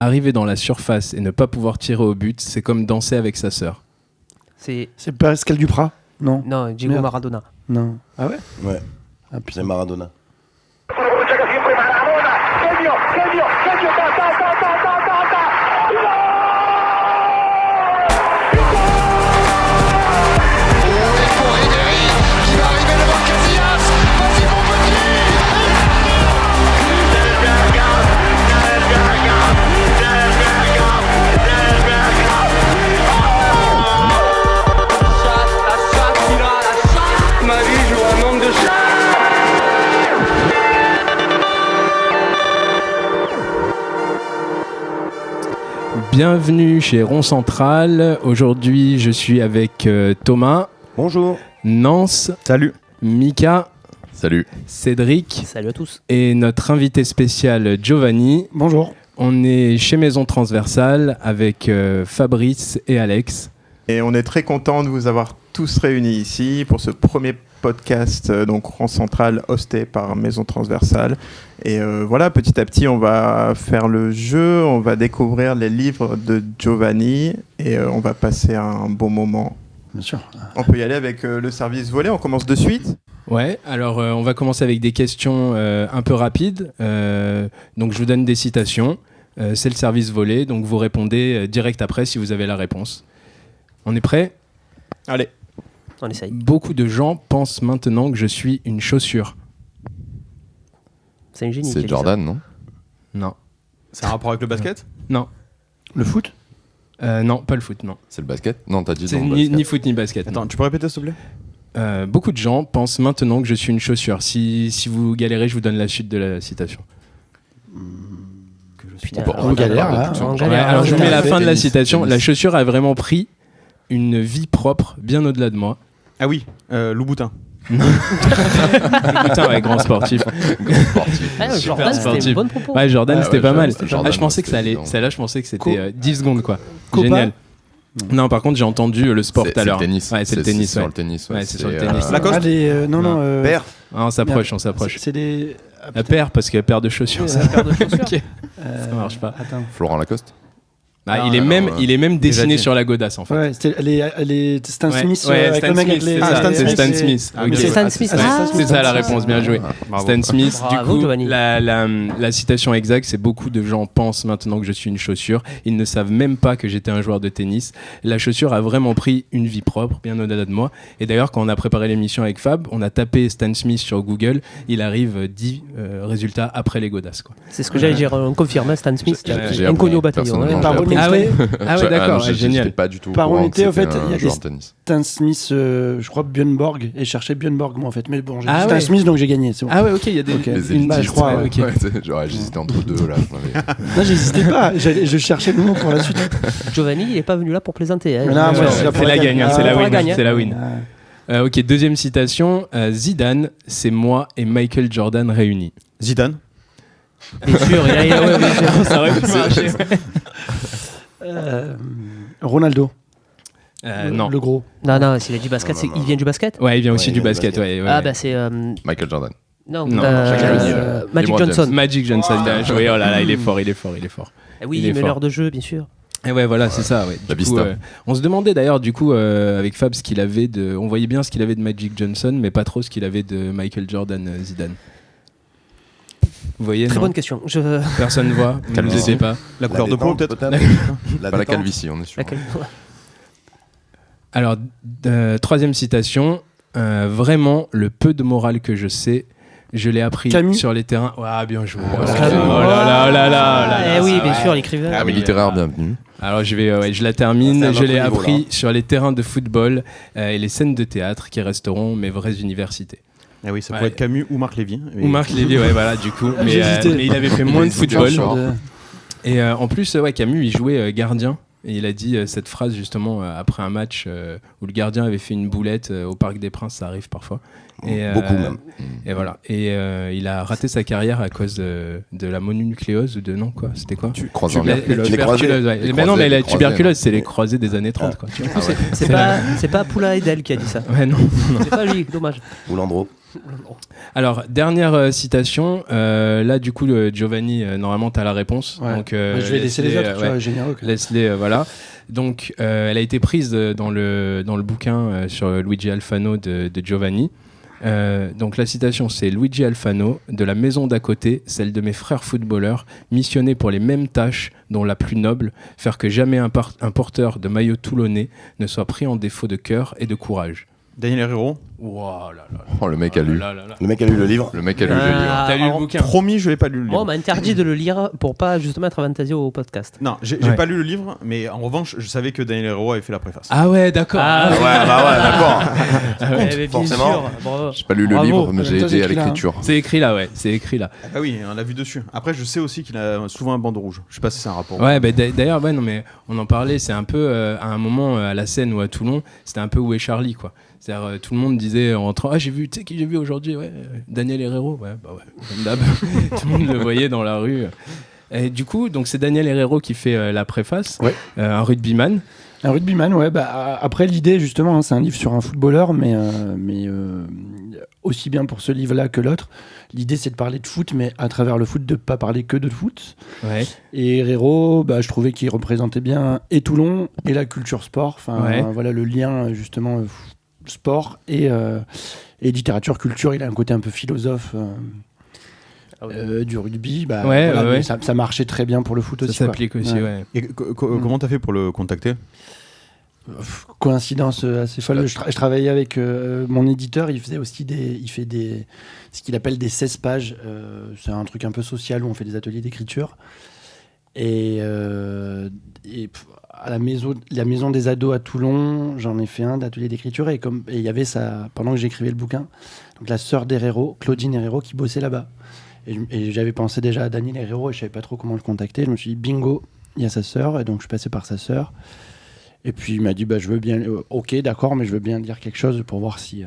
Arriver dans la surface et ne pas pouvoir tirer au but, c'est comme danser avec sa sœur. C'est Pascal Duprat? Non. Non, Diego Merde. Maradona. Non. Ah ouais? Ouais, Ah c'est Maradona. Bienvenue chez Rond Central. Aujourd'hui, je suis avec Thomas. Bonjour. Nance. Salut. Mika. Salut. Cédric. Salut à tous. Et notre invité spécial Giovanni. Bonjour. On est chez Maison Transversale avec Fabrice et Alex. Et on est très content de vous avoir tous réunis ici pour ce premier podcast donc Rond Central hosté par Maison Transversale. Et voilà, petit à petit, on va faire le jeu, on va découvrir les livres de Giovanni et on va passer un bon moment. Bien sûr. On peut y aller avec le service volé, on commence de suite. Ouais, alors on va commencer avec des questions un peu rapides. Donc je vous donne des citations. C'est le service volé, donc vous répondez direct après si vous avez la réponse. On est prêt ? Allez. On essaye. Beaucoup de gens pensent maintenant que je suis une chaussure. C'est un génie. qui a C'est dit Jordan, non? Non. C'est un rapport avec le basket? Non. Le foot? Non, pas le foot, non. C'est le basket? Non, t'as dit C'est dans le ni, basket. ni foot ni basket. Attends, tu peux répéter s'il te plaît? Beaucoup de gens pensent maintenant que je suis une chaussure. Si vous galérez, je vous donne la suite de la citation. Putain, Bon, on galère, là. On Ouais, galère. alors je vous mets la fin de la Tennis, citation. tennis. La chaussure a vraiment pris une vie propre, bien au-delà de moi. Ah oui, Louboutin. Putain, ouais, grand sportif. Ah, Super Jordan, c'était sportif. une bonne propos. Ouais, Jordan, Ah c'était ouais, pas mal. Jordan, Je pensais que ça allait. c'était Celle-là, je pensais que c'était 10 secondes, quoi. Copa. Génial. Non, par contre, j'ai entendu le sport tout à l'heure. C'est le tennis. Ouais, c'est le tennis. sur Ouais. le tennis. Ouais, c'est sur le tennis. Lacoste. Non. Père. Ah, on s'approche, on s'approche. C'est des. La paire, parce que paire de chaussures, Ouais, ça. La paire de chaussures. Ok. Ça marche pas. Attends. Florent Lacoste. Ah, Ah, il est même déjà dessiné dit. sur la godasse, en fait. Ouais, c'était les Stan Ouais, Smith ouais, avec Stan le mec Smith, avec les. c'est ça, Stan c'est Smith, Stan c'est- Smith. Ah, Ok. ok. C'est Stan Smith. Ah, Ah, C'est ça la réponse, bien joué. Bravo. Stan Smith, du Bravo, coup, Giovanni. la citation exacte, c'est beaucoup de gens pensent maintenant que je suis une chaussure. Ils ne savent même pas que j'étais un joueur de tennis. La chaussure a vraiment pris une vie propre, bien au-delà de moi. Et d'ailleurs, quand on a préparé l'émission avec Fab, on a tapé Stan Smith sur Google. Il arrive 10 résultats après les godasses, quoi. C'est ce que j'allais dire. On confirme, hein, Stan Smith, J'ai inconnu au appris, bataillon. personnellement, hein. Par j'ai appris. honnêteté- Ah ouais. Ah ouais, d'accord, J'étais génial. pas du tout. Par au courant honnêteté, que en fait, c'était il y a un joueur des- de tennis. Stan Smith, je crois Björn et je cherchais Björn Borg moi en fait. Mais bon, j'ai Ah dit Stan ouais. Smith donc j'ai gagné. C'est bon. Ah ouais, ok, il y a des. Ok. Les Bah, élitistes, je crois, ouais. ok. Ouais, j'hésitais entre deux là. Non, j'hésitais pas. Je cherchais le nom pour la suite. Giovanni, il est pas venu là pour plaisanter. hein. Mais non, moi, je suis là pour C'est la la gagne, hein, c'est la pour la win. gagne, hein. C'est la win. Ok, deuxième citation. Zidane, c'est moi et Michael Jordan réunis. Zidane. Bien sûr, ouais, bien sûr. Ça aurait pu marcher. Ronaldo. Non. Le gros. Non, s'il a dit basket, Non, non, il vient du basket. Ouais, il vient aussi Ouais, du il vient du basket. basket. Ouais, Ah ouais. bah c'est Michael Jordan. non, Non, Shaquille O'Neal. Magic LeBron Johnson. Magic Johnson, bien joué. Oh là là, il est fort. Ah oui, Il est meneur fort. de jeu, bien sûr. Et ouais, voilà, c'est ça. Ouais. La Du coup, vista. on se demandait d'ailleurs, du coup, avec Fab, ce qu'il avait de. On voyait bien ce qu'il avait de Magic Johnson, mais pas trop ce qu'il avait de Michael Jordan Zidane. Vous voyez, Très non bonne question. Personne ne voit. Vous ne Calvitie. savez pas. La couleur de peau peut-être? Pas la détente. calvitie, on est sûr. Alors, troisième citation. Vraiment, le peu de morale que je sais, je l'ai appris Camus. sur les terrains. Ah, bien joué. Ah, Oh là Camus. là, oh là là là Eh oui, là, bien ouais. sûr, l'écrivain. Ah, mais littéraire, bienvenue. Alors je la C'est termine. un Je autre l'ai niveau, appris là. sur les terrains de football et les scènes de théâtre qui resteront mes vraies universités. Ah oui, ça Ouais. pourrait être Camus ou Marc Lévy. Ou Marc Lévy, ouais, voilà, du coup. Mais, J'ai hésité. mais il avait fait moins de Hésité football. encore. Et en plus, ouais, Camus, il jouait gardien. Et il a dit cette phrase justement après un match où le gardien avait fait une boulette au Parc des Princes, ça arrive parfois. Et, Beaucoup même. Et voilà. Et il a raté sa carrière à cause de la mononucléose ou de non quoi. C'était quoi Croisant La- les la Les tuberculose, croisés. ouais. Les Mais non, croisés, mais la les croisés, tuberculose, non. c'est les croisés des années 30 quoi. C'est pas Poula Edel qui a dit ça. Ouais, non. C'est pas lui, dommage. Ou Landreau. Alors, dernière citation. Là, du coup, Giovanni, normalement, tu as la réponse. Ouais. Donc, je vais laisser les autres, tu vois, généraux. Laisse-les, voilà. Donc, elle a été prise dans le bouquin sur Luigi Alfano de Giovanni. Donc la citation, c'est Luigi Alfano, de la maison d'à côté, celle de mes frères footballeurs, missionnés pour les mêmes tâches, dont la plus noble, faire que jamais un porteur de maillot toulonnais ne soit pris en défaut de cœur et de courage. Daniel Herrero. Wow, là, là, Oh, le mec a lu. Le mec a lu le livre. Le mec a lu le livre. T'as lu le bouquin? Promis, je l'ai pas lu le livre. Moi, on m'a interdit de le lire pour pas justement être avantagé au podcast. Non, j'ai pas lu le livre, mais en revanche, je savais que Daniel Herero avait fait la préface. Ah ouais, d'accord. Ah, d'accord. mais bien forcément. sûr, bravo. J'ai pas lu le Bravo. livre, mais j'ai Toi, aidé à c'est écrit là, l'écriture. C'est écrit là, ouais. C'est écrit là. Ah oui, on l'a vu dessus. Après, je sais aussi qu'il a souvent un bandeau rouge. Je sais pas si c'est un rapport. Ouais, bah, d'ailleurs, ouais, non, mais on en parlait. C'est un peu à un moment à la Seine ou à Toulon, c'était un peu Où est Charlie, quoi. C'est-à-dire, tout le monde disait en rentrant, ah, j'ai vu, tu sais qui j'ai vu aujourd'hui, ouais, Daniel Herrero, ouais, bah ouais, comme d'hab. Tout le monde le voyait dans la rue. Et du coup, donc c'est Daniel Herrero qui fait la préface, Ouais. Un rugbyman. Un rugbyman, ouais. Bah, après, l'idée, justement, hein, c'est un livre sur un footballeur, mais aussi bien pour ce livre-là que l'autre. L'idée, c'est de parler de foot, mais à travers le foot, de ne pas parler que de foot. Ouais. Et Herrero, bah, je trouvais qu'il représentait bien et Toulon et la culture sport. Enfin, Ouais. voilà le lien, justement, sport et littérature, culture. Il a un côté un peu philosophe du rugby. Bah, Ouais, voilà, ouais. mais ça marchait très bien pour le foot Ça aussi. quoi. s'applique aussi, ouais. Et comment t'as fait pour le contacter? Coïncidence assez folle. Je travaillais avec mon éditeur, il faisait aussi ce qu'il appelle des 16 pages. C'est un truc un peu social où on fait des ateliers d'écriture. Et à la maison des ados à Toulon, j'en ai fait un d'atelier d'écriture. Et il y avait ça, pendant que j'écrivais le bouquin, donc la sœur d'Herrero, Claudine Herrero, qui bossait là-bas. Et j'avais pensé déjà à Daniel Herrero et je savais pas trop comment le contacter. Je me suis dit, bingo, il y a sa sœur. Et donc je suis passé par sa sœur. Et puis il m'a dit, bah, je veux bien, ok, d'accord, mais je veux bien dire quelque chose pour voir si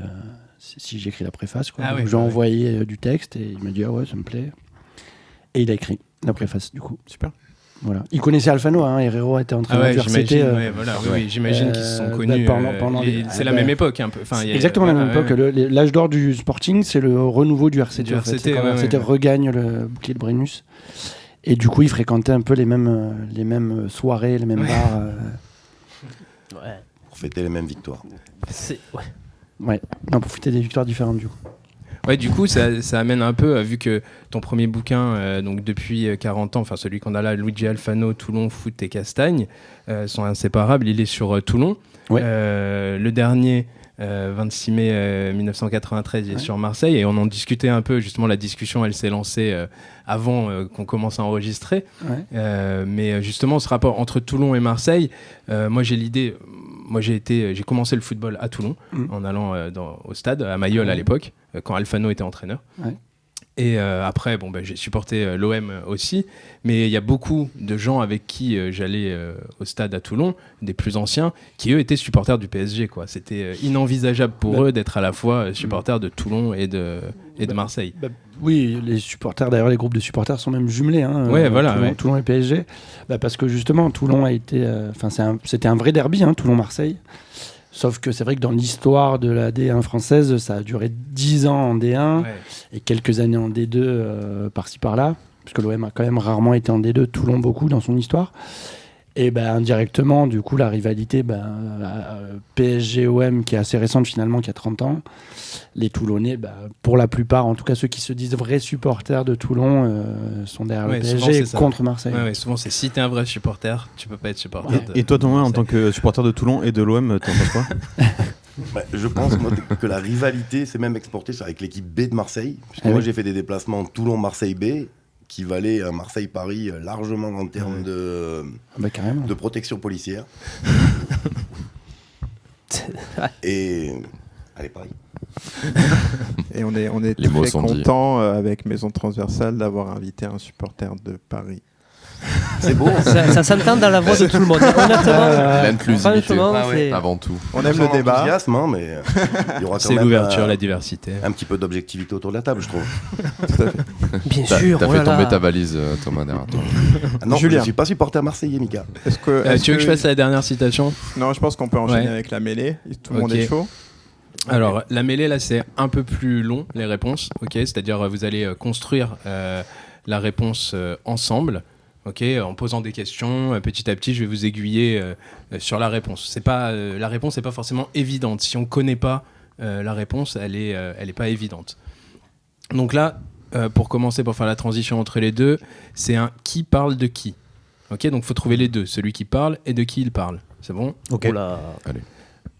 j'écris la préface. Quoi. Ah Donc, ouais, j'ai ouais. envoyé du texte et il m'a dit, ah ouais, ça me plaît. Et il a écrit la préface, du coup. Super. Voilà. Il connaissait Alfano, hein, Herrero était en train Ah ouais, de j'imagine, c'était, ouais, voilà, oui, j'imagine qu'ils se sont connus. pendant C'est la même époque, un peu. Enfin, il y a- exactement la même voilà, époque. ouais. L'âge d'or du Sporting, c'est le renouveau du RCT. Du en fait. RCT, C'est quand ouais, RCT ouais. regagne le bouclier de Brennus. Et du coup, il fréquentait un peu les mêmes soirées, les mêmes Ouais. bars. Ouais. Pour fêter les mêmes victoires. Ouais. Ouais. Non, pour fêter des victoires différentes, du coup. Ouais, du coup, ça amène un peu, vu que ton premier bouquin, donc depuis 40 ans, enfin celui qu'on a là, Luigi Alfano, Toulon, Foot et Castagne, sont inséparables. Il est sur Toulon. Ouais. Le dernier, 26 mai 1993, il est sur Marseille. Et on en discutait un peu, justement, la discussion, elle s'est lancée avant qu'on commence à enregistrer. Ouais. Mais justement, ce rapport entre Toulon et Marseille, moi j'ai l'idée... Moi, j'ai commencé le football à Toulon, en allant au stade, à Mayol à l'époque, quand Alfano était entraîneur. Ouais. Et après, j'ai supporté l'OM aussi, mais il y a beaucoup de gens avec qui j'allais au stade à Toulon, des plus anciens, qui eux étaient supporters du PSG, quoi. C'était inenvisageable pour eux d'être à la fois supporters de Toulon et de Marseille. Oui, les supporters, d'ailleurs, les groupes de supporters sont même jumelés. Hein, Ouais, voilà, Toulon, ouais. Toulon et PSG. Parce que justement, Toulon a été. C'était un vrai derby, hein, Toulon-Marseille. Sauf que c'est vrai que dans l'histoire de la D1 française, ça a duré 10 ans en D1 Ouais. et quelques années en D2 par-ci par-là. Puisque l'OM a quand même rarement été en D2, Toulon beaucoup dans son histoire. Et indirectement, du coup, la rivalité PSG-OM, qui est assez récente finalement, qui a 30 ans, les Toulonnais, pour la plupart, en tout cas ceux qui se disent vrais supporters de Toulon, sont derrière Ouais, le souvent, PSG c'est ça. contre Marseille. Ouais, souvent, c'est si t'es un vrai supporter, tu peux pas être supporter. Et toi, Thomas, en tant que supporter de Toulon et de l'OM, t'en penses quoi? Je pense moi, que la rivalité s'est même exportée avec l'équipe B de Marseille. Parce que moi, j'ai fait des déplacements Toulon-Marseille B qui valaient Marseille-Paris largement en termes Carrément. de protection policière. Et allez, Paris. Et on est Les mots très sont dits. content avec Maison Transversale d'avoir invité un supporter de Paris. C'est beau. Ça s'entend dans la voix de tout le monde. Honnêtement, L'inclusivité, franchement, c'est- avant tout. On aime le débat. Enthousiasme, hein, mais il y aura quand C'est même l'ouverture, la diversité. un petit peu d'objectivité autour de la table, je trouve. bien T'as sûr. t'as oh fait là tomber là. ta valise, Thomas, derrière toi. Ah non, Julien. je ne suis pas supporter marseillais, Mika. Est-ce que, Tu veux que je fasse la dernière citation? Non, je pense qu'on peut enchaîner Ouais. avec la mêlée. Tout le monde Ok. est chaud. Alors, la mêlée, là, c'est un peu plus long, les réponses. Ok, c'est-à-dire, vous allez construire la réponse ensemble. Ok, en posant des questions, petit à petit, je vais vous aiguiller sur la réponse. La réponse n'est pas forcément évidente. Si on ne connaît pas la réponse, elle est pas évidente. Donc là, pour commencer, pour faire la transition entre les deux, c'est un qui parle de qui. Ok, donc il faut trouver les deux, celui qui parle et de qui il parle. C'est bon ? Ok.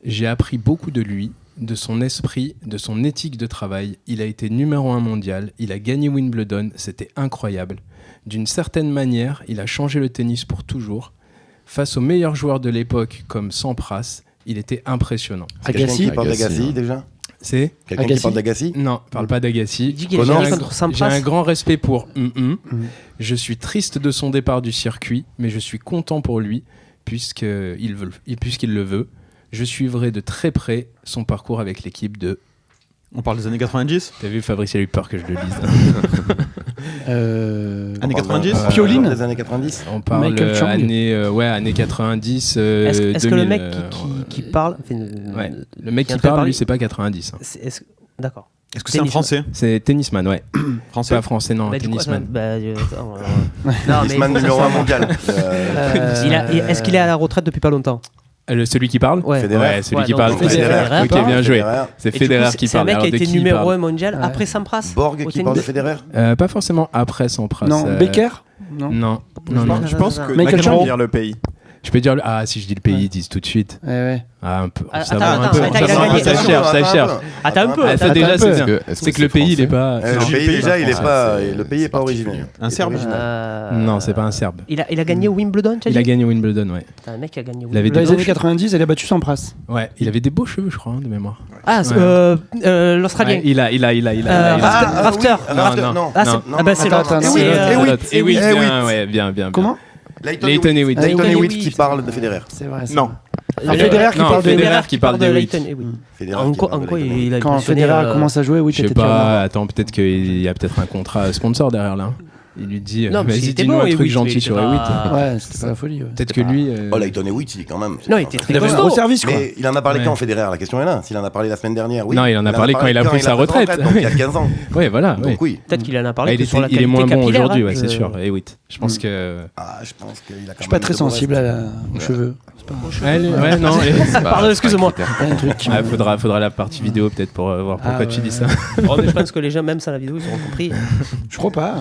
J'ai appris beaucoup de lui, de son esprit, de son éthique de travail. Il a été numéro 1 mondial, il a gagné Wimbledon, c'était incroyable. D'une certaine manière, il a changé le tennis pour toujours. Face aux meilleurs joueurs de l'époque comme Sampras, il était impressionnant. Quelqu'un qui parle Agassi, d'Agassi hein. déjà C'est Quelqu'un qui Agassi. parle d'Agassi Non, parle pas d'Agassi. Il dit qu'il a Connors. gagné contre J'ai Sampras. un grand respect pour Je suis triste de son départ du circuit, mais je suis content pour lui, puisqu'il le veut. Je suivrai de très près son parcours avec l'équipe de... On parle des années 90. T'as vu, Fabrice, il a eu peur que je le lise. Années 90. Pioline. Des années 90. On parle Michael Chang. années 90, Est-ce que le 2000, mec qui parle. ouais. Le mec qui est qui en train de parle, parler- lui, c'est pas 90. hein. D'accord. Est-ce que c'est un Tennisman. Français C'est tennisman, ouais. Français. Pas français, non, Bah, du coup, tennisman. attends, non, mais Tennisman numéro 1 mondial. Est-ce qu'il est à la retraite depuis pas longtemps? Celui qui parle Ouais. Federer. Ouais, celui Ouais, qui donc parle. Federer. Ok, bien joué. Federer. C'est Et du coup, Federer qui c'est un parle. mec Alors, qui a de été qui il numéro parle 1 mondial Ouais. après Sampras. Borg Au qui tennis. parle de Federer. Pas forcément après Sampras. Non, Becker Non. Non, non, non. Je pense que Michael Michael Chang. Chang dire le pays. Je peux dire. Ah, si je dis le pays, ils disent tout de suite. Ouais. Ah, un peu. Ah, Ça attends, va un attends, peu. attends, Ça il a va, gagné. ça cherche, ça cherche. Attends un peu. Ah, ça attends, déjà, un peu. c'est bien. C'est que le pays, il est pas. Le du pays pays, déjà, il est français, pas. c'est- Le pays est pas c'est originel. Un Serbe. Non, c'est pas un Serbe. Il a gagné Wimbledon, tu as Il a dit? gagné Wimbledon, ouais. Putain, un mec qui a gagné Il avait Wimbledon. Dans des les années 90, elle a battu Sampras. Ouais, il avait des beaux cheveux, je crois, de mémoire. Ah, l'Australien. Ouais, il a. Rafter. Non. Ah, c'est- non, ah bah c'est attends, l'autre. attends, C'est, Hewitt. Hewitt, Hewitt. bien, ouais, bien. Comment Leighton Hewitt. Leighton Leighton Hewitt Hewitt. qui parle de Federer. C'est vrai. ça. Non. Federer qui Non, parle de Federer qui parle de Hewitt. Leighton Hewitt. Federer En qui quoi parle de Leighton Hewitt. il a Quand impressionné, Federer commence à jouer, oui, Je sais pas, attends, peut-être qu'il y a peut-être un contrat sponsor derrière là. Il lui dit, Non, mais vas-y, c'était dis-nous bon, un truc Hewitt, gentil mais sur c'était Hewitt. pas- Ouais, c'était pas la folie. Ouais. Peut-être que lui. Oh, Leighton Hewitt, il est quand même. Non, il était très Il avait un costaud. gros service, quoi. Mais il en a parlé Ouais. quand Federer? La question est là. S'il en a parlé la semaine dernière, oui. Non, il en a parlé quand il a pris sa retraite. Donc il y a 15 ans. Ouais, voilà. ouais. Donc oui. Peut-être qu'il en a Ah, parlé il, que sur la il est qualité moins bon capillaire, aujourd'hui, hein, ouais, c'est je- sûr. Hewitt. Je pense que. Ah, je pense qu'il a quand même. Je suis pas très de beaux sensible restes. aux cheveux. Ouais, non. Pardon, excuse-moi. C'est pas un truc qui Ah, me- faudra la partie vidéo peut-être pour voir pourquoi Ah, tu ouais. dis ça. Oh, mais je pense que les gens, même sans la vidéo, ils auront compris. Je crois pas.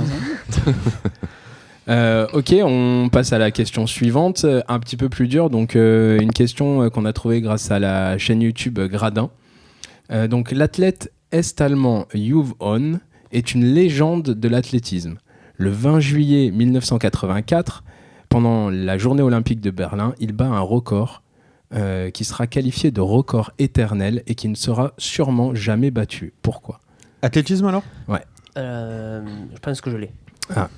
Ok, on passe à la question suivante, un petit peu plus dure. Donc, une question qu'on a trouvée grâce à la chaîne YouTube Gradin. Donc, l'athlète est-allemand Uwe Hahn est une légende de l'athlétisme. Le 20 juillet 1984, pendant la journée olympique de Berlin, il bat un record qui sera qualifié de record éternel et qui ne sera sûrement jamais battu. Pourquoi ? Athlétisme alors? Je pense que je l'ai. Ah.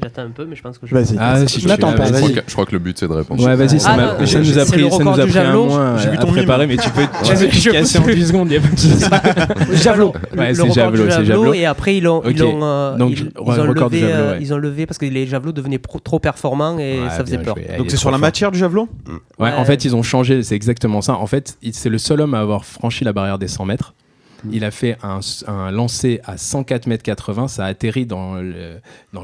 J'attends un peu, mais je pense que je l'ai. Vas-y. Ah, si Je l'attends pas, vas-y. vas-y. Je crois que le but c'est de répondre. Ouais, vas-y, ça Ah, m'a- non, ça nous a c'est pris, le ça record nous a du pris un javelot. mois J'ai vu à ton préparer, mais tu peux casser en 10 secondes, il y a pas de souci. Javelot. Ouais, Le c'est record javelot, du c'est javelot. Et après, ils ont, Ok. Donc, ils ouais, ont record du levé, javelot, ouais. ils ont levé parce que les javelots devenaient trop performants et Ouais, ça faisait bien peur. joué. Elle Donc est c'est sur trop la forte. matière du javelot? Ouais, en Ouais. fait, ils ont changé, c'est exactement ça. En fait, c'est le seul homme à avoir franchi la barrière des 100 mètres. Il a fait un lancer à 104 mètres 80, ça a atterri dans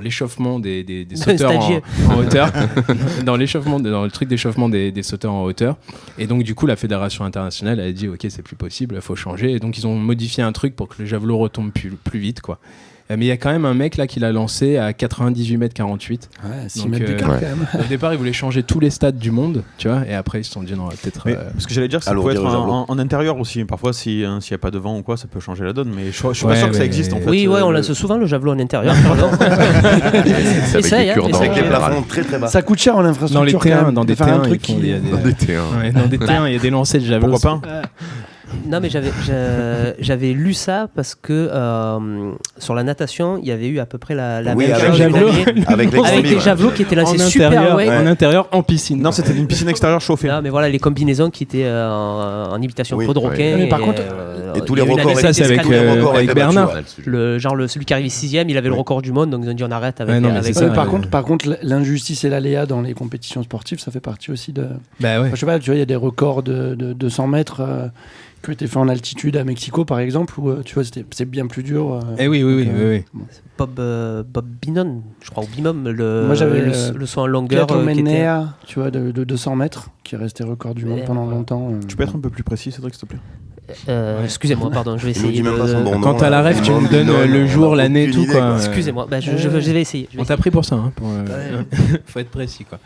l'échauffement des sauteurs stagiaire. en hauteur, dans le truc d'échauffement des sauteurs en hauteur. Et donc du coup, la fédération internationale a dit ok, c'est plus possible, il faut changer. Et donc ils ont modifié un truc pour que le javelot retombe plus vite, quoi. Mais il y a quand même un mec là qui l'a lancé à 98 mètres 48. Ouais, 6 Donc, mètres d'écart ouais. quand même. Au départ, ils voulaient changer tous les stades du monde, tu vois, et après ils se sont dit non, peut-être. Mais, parce que j'allais dire que ça peut alourdir être le javelot. en intérieur aussi. Parfois, s'il n'y a pas de vent ou quoi, ça peut changer la donne. Mais je suis Ouais, pas sûr que ça mais- existe en fait. Oui, ouais, on le- lance souvent le javelot en intérieur. Pardon. C'est avec Essaye, des hein, cure-dents essaye. Avec des général. plafonds très très bas. Ça coûte cher en Dans les infrastructure. quand terrains, même, dans de des faire un terrains, truc il y a qui. des, Dans des terrains. ouais, dans des terrains, il y a des lancers de javelot. Pourquoi pas? Non, mais j'avais lu ça parce que sur la natation, il y avait eu à peu près la Oui, même avec chose les l'année javelots. dernière, Avec les avec des zombies, javelots qui étaient lancés en super intérieur, loin. en intérieur, en piscine. Non, c'était une piscine extérieure chauffée. Non, mais voilà, les combinaisons qui étaient en imitation Oui, peau de ouais. requin. Mais par contre, et tous il y les a eu la records ça, c'est avec, scandale. les records avec étaient Bernard. battus, ouais. Celui qui arrive 6ème, il avait le record du monde, donc ils ont dit on arrête avec. Ouais, non, mais avec c'est ça, Par contre, l'injustice et l'aléa dans les compétitions sportives, ça fait partie aussi de. Bah ouais. Enfin, je sais pas, tu vois, il y a des records de 200 mètres qui ont été faits en altitude à Mexico, par exemple, où tu vois, c'est bien plus dur. Eh oui. Bob Binon, je crois, ou Bimom, Moi, j'avais le saut en longueur. Biathlon qui était- Menea, tu vois, de 200 mètres, qui est resté record du monde pendant longtemps. Tu peux être un peu plus précis, Cédric, s'il te plaît? Excusez-moi, pardon, je vais Il nous essayer. dit même pas son bon nom, Quand t'as la là. ref, tu me donnes Bidon, le on jour, a l'année, aucune tout idée, quoi. Excusez-moi, je vais essayer. On t'a pris pour ça. Hein, faut être précis quoi.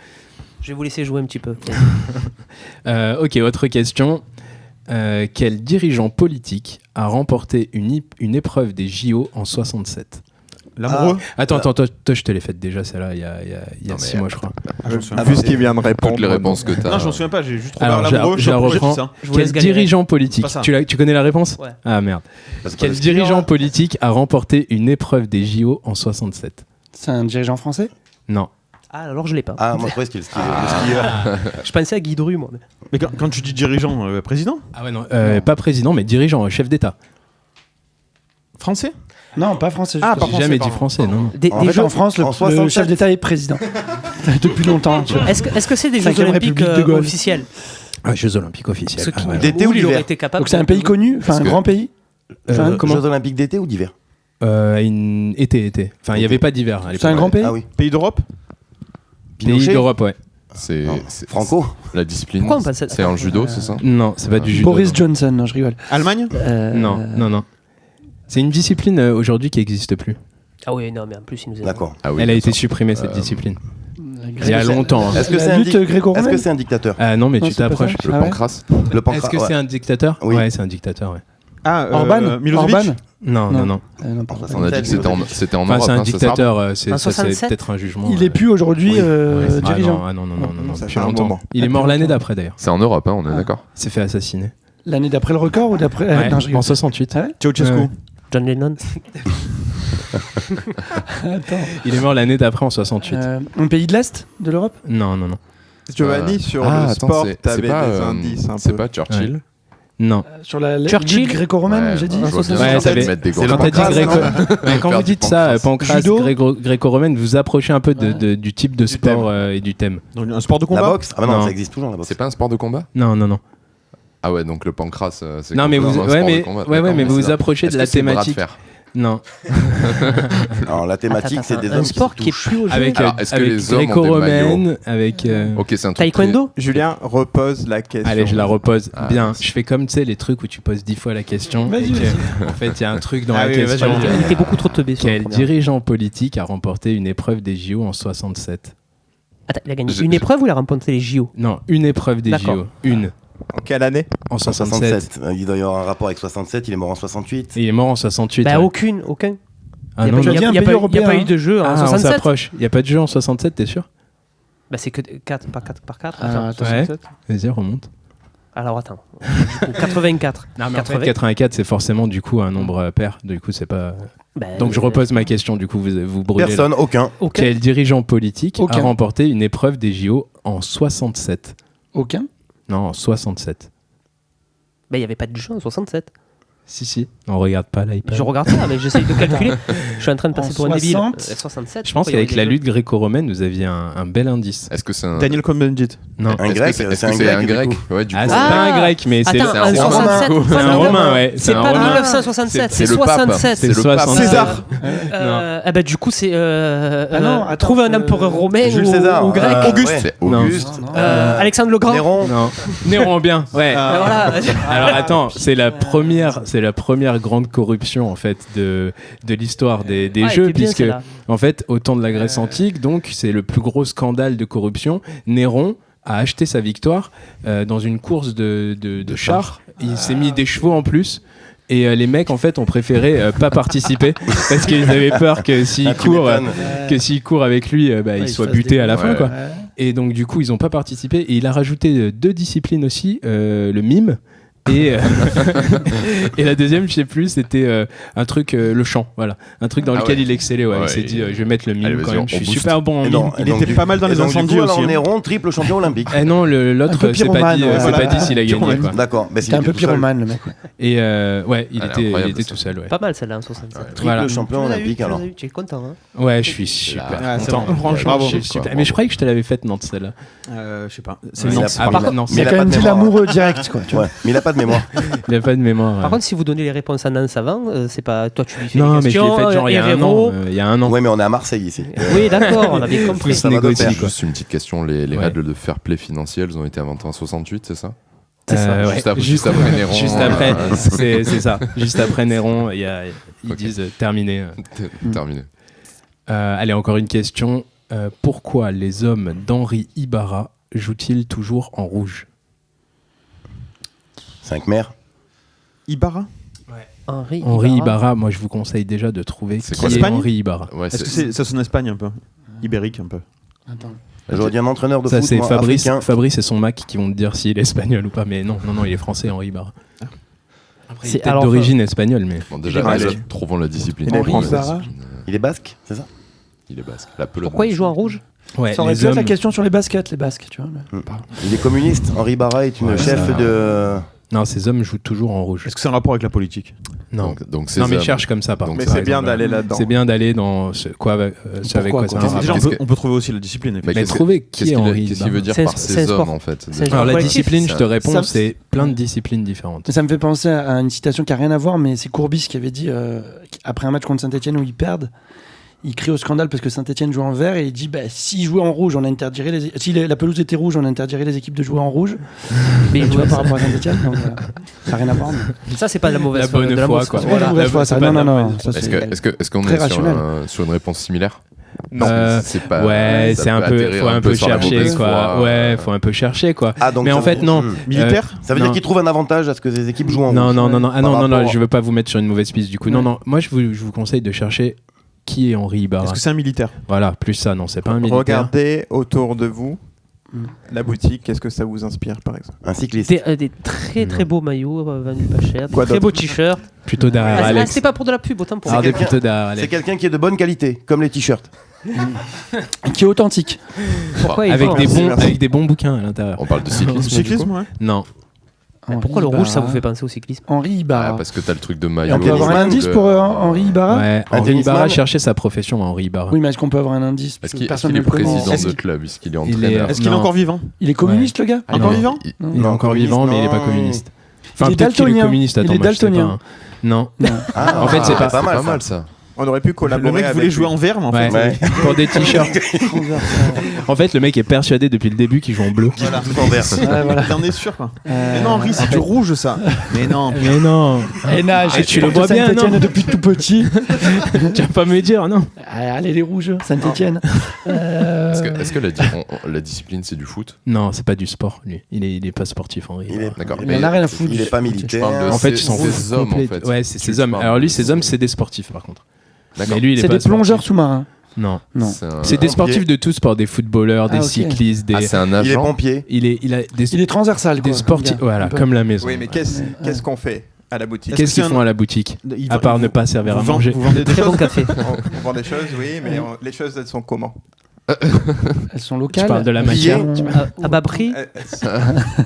Je vais vous laisser jouer un petit peu. Ok, autre question. Quel dirigeant politique a remporté une épreuve des JO en 67? L'amoureux. Attends, toi, je te l'ai faite déjà, celle-là, il y a Non, 6 mais mois, je crois. Je me souviens Vu pas. ce qu'il vient de répondre. Toutes les réponses que t'as. Non, je m'en souviens pas, j'ai juste trouvé Alors, l'amoureux. je la pourquoi reprends. j'ai dit ça. Je vous laisse Quel galérer. dirigeant politique C'est pas ça. tu connais la réponse? Ouais. Ah merde. Parce que Quel parce que- dirigeant politique a remporté une épreuve des JO en 67? C'est un dirigeant français? Non. Ah, alors je l'ai pas. Ah, moi je trouvais le skieur. Je pensais à Guy Dru, moi. Mais quand tu dis dirigeant, président Ah ouais, non. Pas président, mais dirigeant, chef d'État. français. Non, pas français. Ah, justement. pas J'ai français, jamais dit pardon. français, non. En fait, en France, en le 67. chef d'État est président. Depuis longtemps. Tu vois. Est-ce que c'est des Jeux Cinquième Olympiques République de Gaulle. officiels? Ah, Jeux Olympiques officiels. Ceux qui Ah, ouais. D'été ou il aurait d'hiver été capable. Donc c'est un pays connu, enfin un que- grand pays. Comment Jeux Olympiques d'été ou d'hiver? Été. Enfin, il n'y avait pas d'hiver à l'époque. C'est un grand pays. Ah oui. Pays d'Europe. Pays Pinochet d'Europe, ouais. C'est Franco. la discipline. Pourquoi on passe à- C'est en judo, c'est ça? Non, c'est pas du judo. Boris non. Johnson, non, je rigole. Allemagne. Non. C'est une discipline aujourd'hui qui n'existe plus. Ah oui, non, mais en plus, il nous a. D'accord. Ah oui, Elle a été d'accord. supprimée, cette discipline. Il y a Est-ce que longtemps. Hein. Est-ce que La c'est un lutte Est-ce gréco-romaine que c'est un dictateur? Ah non, mais Non, tu c'est pas t'approches. ça. Le Ah ouais pancras. Le Est-ce que c'est un dictateur? Oui. Ouais, c'est un dictateur, ouais. Ah, Orban Milosevic. Orban Non. Non, On a dit que c'était en Enfin, Europe. c'est un hein, c'est ça dictateur, En ça, c'est 67? peut-être un jugement. Il est plus aujourd'hui Oui. Ah dirigeant. non, ça depuis fait un longtemps. moment. Il est mort l'année d'après d'ailleurs. C'est en Europe, hein, on est Ah. d'accord. Il s'est fait assassiner. L'année d'après le record ou d'après Ouais, non, je rigole. en 68. Ah ouais Ceausescu. Ouais. John Lennon. Attends. Il est mort l'année d'après en 68. Un pays de l'Est de l'Europe? Non. Giovanni, sur Ah, le attends, sport, c'est t'avais pas, des indices un c'est peu. pas Churchill. Non. Sur la Churchill lutte gréco-romaine, Ouais, j'ai dit. je vois bien. Ouais, ça Ils avait- mettent des c'est grands le Quand t'as dit pancras, gréco... Ouais, quand Faire vous du dites ça, pancras, Judo. gréco-romaine, vous approchez un peu du type de Du sport et du thème. Donc, un sport de La combat. boxe? Ah bah non, Non. ça existe toujours la boxe. C'est pas un sport de combat? Non. Ah ouais, donc le pancras, c'est Non, mais vous, complètement un ouais, sport de mais, combat. ouais, D'accord, mais vous c'est vous ça. approchez de Est-ce la que c'est le bras de thématique. fer Non. Alors la thématique, c'est des Un hommes sport qui qui est se touchent. plus au jeu. Avec, Alors, est-ce que avec les hommes ont des gréco-romaine, avec. Ok, c'est un truc. Taekwondo. Julien, repose la question. Allez, je la repose. Ah, Bien. merci. Je fais comme tu sais les trucs où tu poses 10 fois la question. Vas-y, et que, vas-y. en fait, il y a un truc dans Ah la oui, question. vas-y, Il était beaucoup trop teubé. sur la Quel première. dirigeant politique a remporté une épreuve des JO en 67? Attends, il a gagné Je- une je- épreuve ou il a remporté les JO? Non, une épreuve des D'accord. JO. Une. En quelle année? En En 67. 67. Il doit y avoir un rapport avec 67, il est mort en 68. Et il est mort en 68. Bah, ouais. aucun. Ah Il non, n'y tu as dit un pays a européen, pas eu hein. de jeu en Ah, on 67. s'approche. Il n'y a pas de jeu en 67, t'es sûr? Bah, c'est que 4 par 4 par 4. Ah, attends. Ouais. Vas-y, remonte. Alors attends. Du coup, 84. Non, mais en fait, 80. 84, c'est forcément du coup un nombre pair. Du coup, c'est pas. Bah, Donc, je repose ma question. Du coup, vous brûlez. là. Personne, aucun. Aucun. Quel dirigeant politique Aucun. a remporté une épreuve des JO en 67? Aucun. Non, en 67. Bah, il n'y avait pas de jeu en 67. Si. On regarde pas l'iPad. Je regarde ça, mais j'essaye de calculer. Je suis en train de passer En pour un débile. 60. 67. Je pense qu'avec la lutte gréco-romaine, vous aviez un bel indice. Est-ce que c'est un. Daniel Cohn-Bendit. Non. Un Est-ce grec, que c'est c'est un un grec. grec? Ouais, du Ah, coup. c'est pas un grec, mais c'est Attends, c'est un un 67. Romain. C'est un Romain, ouais. C'est pas Romain. 1967, c'est C'est le pape. 67. C'est le pape. 67. César. Ah bah du coup c'est non, attends, trouve un empereur romain Jules ou, César. ou grec. Auguste. C'est Non. Auguste. Alexandre le Grand. Néron. Non. Néron, bien. Ouais. Voilà. Alors attends, c'est la première grande corruption en fait de l'histoire des Ah, jeux, elle était bien, puisque celle-là. en fait au temps de la Grèce antique, donc c'est le plus gros scandale de corruption. Néron a acheté sa victoire dans une course de chars. Il s'est mis des chevaux en plus. Et les mecs en fait ont préféré pas participer parce qu'ils avaient peur que s'ils courent avec lui, il il soit se buté fasse à la fin Ouais. quoi. Ouais. Et donc du coup ils ont pas participé et il a rajouté 2 disciplines aussi, le mime et et la deuxième je sais plus, c'était un truc le chant, voilà, un truc dans Ah lequel ouais. il excellait, ouais. Ouais, Il s'est dit je vais mettre le mime Allez, quand vas-y, même, on je suis booste. super bon en Et mime. non, Il et donc, était pas mal dans et les donc, du incendies coup, alors, aussi, hein. Néron, triple champion olympique. Eh non, Un l'autre peu c'est pas pyromane, dit, ouais, c'est voilà. pas dit s'il a gagné Pyromane. quoi. D'accord. Mais C'était un peu pyromane, le mec. Ouais. Et ouais, il Elle est était incroyable, tout seul, ouais. Pas mal celle-là en 67. Triple Voilà. champion olympique alors. Tu es content hein. Ouais, je suis super Ah, c'est content. bon. Franchement, Bravo. je suis super. Quoi, Mais je croyais que je te l'avais faite Nantes celle-là. Je sais pas. C'est Mais non. il a- Ah, par- non, Il a il a quand pas même de dit mémoire. l'amoureux direct, quoi. Tu vois. Ouais. Mais il a pas de mémoire. Il a pas de mémoire. Par contre, si vous donnez les réponses en Nance avant, c'est pas toi tu lui fais non, les mais je l'ai questions. fait genre il y a un an. Il y a un an. Ouais, mais on est à Marseille ici. Oui, d'accord, on a bien compris. Ça va négocie, négocie, quoi. Juste une petite question, les Ouais. règles de fair play financier, elles ont été inventées en 68, c'est ça? C'est ça. Ouais. Juste après Néron. Juste après, c'est c'est ça. Juste après Néron, ils Ok. disent terminé. terminé. Allez, encore une question. Pourquoi les hommes d'Henri Ibarra jouent-ils toujours en rouge? 5 mères. Ibarra. Henri Ibarra, moi je vous conseille déjà de trouver C'est qui quoi, est l'Espagne Henri Ibarra. Ouais, Est-ce que ça sonne Espagne un peu? Ibérique un peu. Attends. J'aurais dit un entraîneur de Ça foot c'est moi, Fabrice, africain. Fabrice et son Mac qui vont te dire s'il est espagnol ou pas, mais non, il est français, Henri Ibarra. Après, il est C'est- peut-être alors, d'origine espagnole, mais Bon, déjà, Il est déjà, basque. trouvons la discipline. Il est Henri Ibarra. Il est basque, c'est ça? Il est basque. La pelote. Pourquoi il joue en rouge? ouais, Ça aurait les pu être hommes. la question sur les baskets, tu vois. Il est communiste. Henri Barra est une Ouais, chef ça- de. Non, ces hommes jouent toujours en rouge. Est-ce que c'est un rapport avec la politique? Non, Donc ces non, mais hommes- cherche comme ça par Donc, contre. Mais par c'est bien exemple. d'aller là-dedans. C'est bien d'aller dans ce quoi, avec Pourquoi, quoi ça a quoi. un rapport. Déjà, qu'est-ce on peut trouver aussi la discipline. Mais effectivement. Mais trouver qui est Henri Qu'est-ce qu'il veut dire C'est- par c'est ces un sport. hommes en fait? C'est un Alors la collectif, discipline, je te réponds, Ça- c'est plein de disciplines différentes. Ça me fait penser à une citation qui n'a rien à voir, mais c'est Courbis qui avait dit, après un match contre Saint-Etienne où ils perdent, il crie au scandale parce que Saint-Etienne joue en vert et il dit s'ils jouaient en rouge, on interdirait si la pelouse était rouge, on interdirait les équipes de jouer en rouge. Mais Tu vois, ouais, par rapport à Saint-Etienne, donc voilà. Ça n'a rien à voir. Mais... ça, c'est pas de la mauvaise La bonne de la foi, mauvaise quoi. C'est pas la mauvaise foi, ça. c'est pas Non, de non, la non. mauvaise ça, Est-ce c'est- qu'on très est rationnel. sur une réponse similaire? Non. C'est pas. Ouais, ça c'est un peut peu, atterrir faut un peu sur la chercher mauvaise quoi. foi, Ouais, faut un peu chercher quoi. Ah, donc Mais ça en veut fait dire- non. Militaire? Ça veut Non. dire qu'il trouve un avantage à ce que les équipes jouent en Non, rouge. non, non, non, ah, Par non, non, rapport- je veux pas vous mettre sur une mauvaise piste du coup. Non, non, moi je vous conseille de chercher qui est Henri Ibarra. Est-ce que c'est un militaire? Voilà, plus ça, non, c'est pas un militaire. Regardez autour de vous la boutique. Qu'est-ce que ça vous inspire par exemple? Un cycliste. Des très très beaux maillots vendus pas cher, des Quoi très d'autre beaux t-shirts. Plutôt derrière Ah, Alex. c'est pas pour de la pub, autant pour Regardez quelqu'un- plutôt derrière C'est Alex. quelqu'un qui est de bonne qualité, comme les t-shirts. Qui est authentique. Pourquoi ils Avec vendent des Merci, bons, merci. avec des bons bouquins à l'intérieur. On parle de cyclisme. du Cyclisme, coup ouais. Non. Pourquoi le rouge ça vous fait penser au cyclisme? Henri Ah, Ibarra. parce que t'as le truc de Et maillot. on peut avoir un tennisman, indice pour Henri Ibarra Ouais, Un Henri tennisman. Ibarra cherchait sa profession, Henri Ibarra. Oui, mais est-ce qu'on peut avoir un indice Est-ce Parce que qu'il personne est ne le connaît. président Est-ce de qu'il- club? Est-ce qu'il est Il est- entraîneur? Est-ce qu'il est Non. encore vivant? Il est communiste, le gars Encore Non. vivant? Il est Non, encore vivant, mais il est pas communiste, communiste. Enfin, Il est peut-être qu'il est daltonien. communiste. Il Attends, est moi, je sais daltonien. pas, hein. Non. Ah, En fait, c'est pas C'est pas ça. mal ça. On aurait pu Le collaborer mec avec voulait lui. jouer en vert, mais en Ouais. fait. Ouais. Pour des t-shirts. En fait, le mec est persuadé depuis le début qu'il joue en bleu. Voilà. Tout en vert. Ouais, voilà. Il en est sûr, quoi. Euh, Mais non, Henri, c'est du rouge, ça. Mais non. Mais non. J'ai tu le vois bien, non depuis tout petit. Tu vas pas me dire, non. Allez, les rouges, Saint-Etienne. Est-ce que la discipline c'est du foot? Non, c'est pas du sport, lui. Il est pas sportif, Henri. Il est, D'accord. Il en a rien à foutre. il est pas Je militaire. parle de En fait, ces- ils s'en ces foutent hommes, en complet. fait. Ouais, c'est Tu ces hommes. parles Alors lui, de ces hommes, c'est des sportifs, par contre. D'accord. Mais lui, il est C'est pas des plongeurs sportif. sous-marins. Non. Non. C'est des sportifs de tout sport, des footballeurs, des Ah, ok. cyclistes, des. Ah, c'est un Il est agent. pompier. Il a des, Il est transversal, quoi. des sportifs, le gars. voilà, Un peu. comme la maison. Oui, mais qu'est-ce qu'on fait à la boutique? Qu'est-ce qu'ils c'est font un- à la boutique Il À va- part vous- ne pas servir à vous manger. Vous vendez des Très bon choses? café. On vend des choses, oui, mais les choses, elles sont comment? Elles sont locales. Tu parles de la Plié. matière. À bas prix.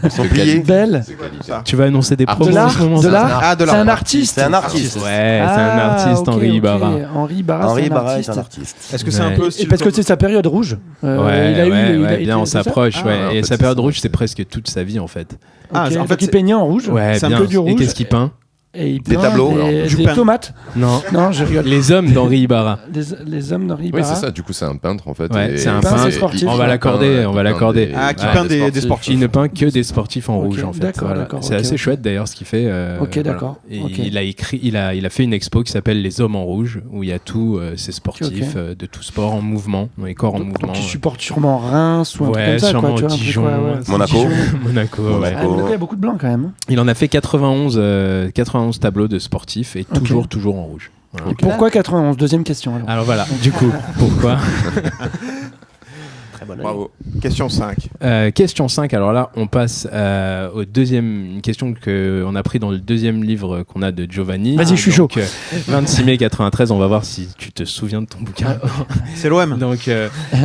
Ils sont pliés. Belle. C'est quoi tout ça? Tu vas annoncer des Ah, promos De en l'art. ce moment De ça l'art. Ah, de C'est l'art. un artiste. C'est un artiste. Ouais, c'est un artiste, ok, Henri ok. Ibarra. Henri Ibarra, Henri c'est un Barra est un artiste. artiste. Est-ce que c'est un Ouais. peu Et style parce que comme- c'est sa période rouge. Ouais, il a eu, ouais, il a ouais, été- bien, on c'est ça s'approche. Ah, Ouais. en Et fait, sa c'est période ça, rouge, c'est- c'est presque toute sa vie en fait. Ah, Ok, en donc fait, il c'est- peignait en rouge. Ouais, c'est un bien. peu du Et rouge. qu'est-ce qu'il peint Et il Des peint tableaux, des du pain. tomates. Non. Non, je rigole. Les hommes d'Henri Ibarra. Les hommes d'Henri Oui, Ibarra. c'est ça. Du coup, c'est un peintre en fait. Ouais, et- c'est un et peintre c'est- sportif. il On va peint- l'accorder, on va il peint l'accorder. des- Ah, qui ouais, peint des sportifs. Il ne peint que des sportifs en Ok, rouge en fait. d'accord, Voilà. d'accord, C'est ok, assez ok. chouette d'ailleurs ce qu'il fait. Ok, voilà. d'accord, Et ok. il a fait une expo qui s'appelle Les Hommes en rouge où il y a tous ces sportifs Ok. de tout sport en mouvement, les corps en mouvement. Donc il supporte sûrement Reims ou un truc Ouais, comme ça. sûrement Quoi, tu vois, un truc, Dijon, ouais, ouais. Monaco. Dijon. Monaco. Monaco. Ouais. Ah, Monaco, il y a beaucoup de blancs quand même. Il en a fait 91 tableaux de sportifs et Ok. toujours en rouge. Voilà. Et pourquoi 91 Deuxième question. Alors. Alors voilà, du coup, pourquoi Très bonne année. Bravo. Question 5. Question 5, alors là, on passe au deuxième, une question qu'on a pris dans le deuxième livre qu'on a de Giovanni. Vas-y, je suis Donc, 26 mai 93, on va voir si tu te souviens de ton bouquin. C'est l'OM. Donc,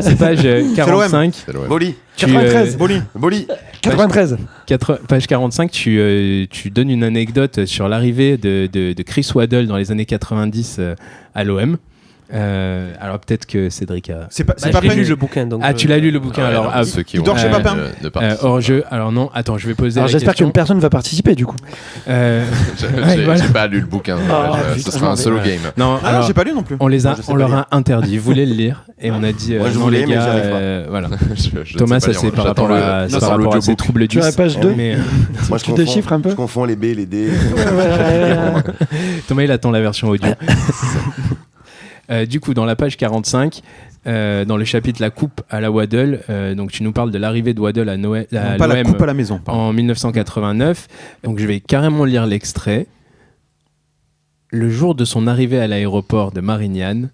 c'est page 45. C'est le web. Boli. Tu, 93. Boli. Boli. 93. Page 45, tu donnes une anecdote sur l'arrivée de Chris Waddle dans les années 90 à l'OM. Alors peut-être que Cédric a... C'est pas J'ai Papin lu le bouquin. Donc Ah, tu l'as lu le bouquin alors. Ah, ceux qui il ont dort chez envie Papin de participer. hors jeu. Alors non, attends, je vais poser Alors la j'espère question. qu'une personne va participer du coup. Voilà. J'ai pas lu le bouquin. putain, Ce sera un solo voilà. game. Non, Ah non, alors, j'ai pas lu non plus. on les a, Moi, je sais on pas leur lire. a interdit. Ils voulaient le lire et on a dit Moi, je non voulais, les mais gars, j'y arrive pas. voilà. Je Thomas, ne sais ça pas c'est lire. par rapport à, c'est par rapport à ses troubles Tu du. as la page 2 Mais Moi, Tu déchiffres un peu Je confonds les B et les D. Thomas il attend la version audio. Du coup, dans la page 45, dans le chapitre La coupe à la Waddle, donc tu nous parles de l'arrivée de Waddle à Noël, à Pas la l'OM coupe à la maison. pardon. en 1989. Donc je vais carrément lire l'extrait. Le jour de son arrivée à l'aéroport de Marignane,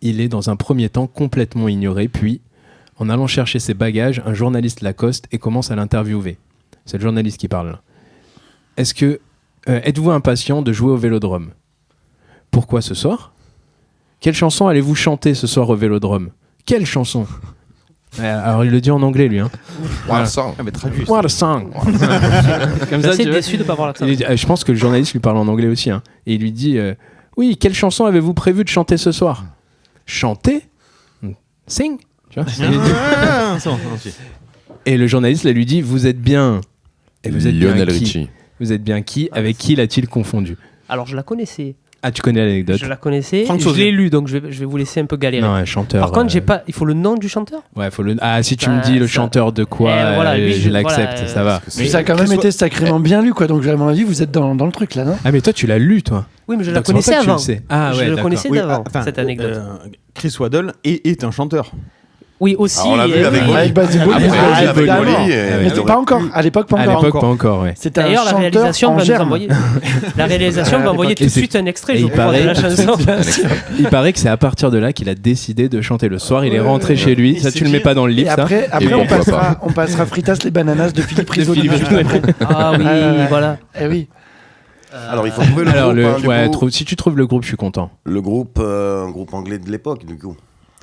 il est dans un premier temps complètement ignoré, puis, en allant chercher ses bagages, un journaliste l'accoste et commence à l'interviewer. C'est le journaliste qui parle. Êtes-vous impatient de jouer au Vélodrome ? Pourquoi ce soir ? Quelle chanson allez-vous chanter ce soir au Vélodrome ? Quelle chanson ? Alors il le dit en anglais lui. Hein. Voilà, ça. Ah, mais traduit. What a song. Comme ça, assez tu vois. déçu de pas avoir l'accent. Il dit- je pense que le journaliste lui parle en anglais aussi. Hein. Et il lui dit oui, quelle chanson avez-vous prévu de chanter ce soir ? Chanter ? Sing. Tu vois. Ah, ça, ok. Et le journaliste là, lui dit vous êtes bien. Et vous êtes Lionel bien qui ? Richie. Vous êtes bien qui ? Avec qui l'a-t-il confondu ? Alors je la connaissais. Ah, tu connais l'anecdote ? Je la connaissais. Franck Je Sauzet. l'ai lu, donc je vais vous laisser un peu galérer. Non, un chanteur. Par contre, j'ai pas. Il faut le nom du chanteur. Ouais, faut le. Ah, si tu Ah, me dis le ça- chanteur de quoi, voilà, lui, je je- l'accepte, voilà, ça va. Ça a quand même été sacrément bien lu, quoi. Donc, à mon avis, vous êtes dans le truc là, non ? Ah, mais toi, tu l'as lu, toi. Oui, mais je la Donc, c'est pour ça connaissais que tu le avant. sais. Ah, Je ouais, le d'accord. connaissais Oui, d'avant, enfin, cette anecdote. Chris Waddle est un chanteur. Oui, aussi. Alors, on l'a vu et avec oui. Molly. Avec Baz et Boli, Après, oui, avec évidemment. Molly, Mais c'était pas encore. À l'époque, pas À encore. l'époque, pas encore, ouais. C'était un D'ailleurs, la chanteur réalisation en va nous germe. envoyer. La réalisation va envoyer tout Et de c'est- suite un extrait. et Je il vous prends de la paraît- chanson. Il paraît que c'est à partir de là qu'il a décidé de chanter le soir. Il est rentré chez lui. Il Ça, s'est tu le dit- mets pas dans le Et livre, ça. après, Et on pourquoi passera Fritas les bananas de Philippe Risoli. Philippe juste après. Ah oui, voilà. Eh oui. Alors, il faut trouver le Alors, groupe. hein, du ouais, coup. si tu trouves le groupe, je suis content. Le groupe, un groupe anglais de l'époque, du coup.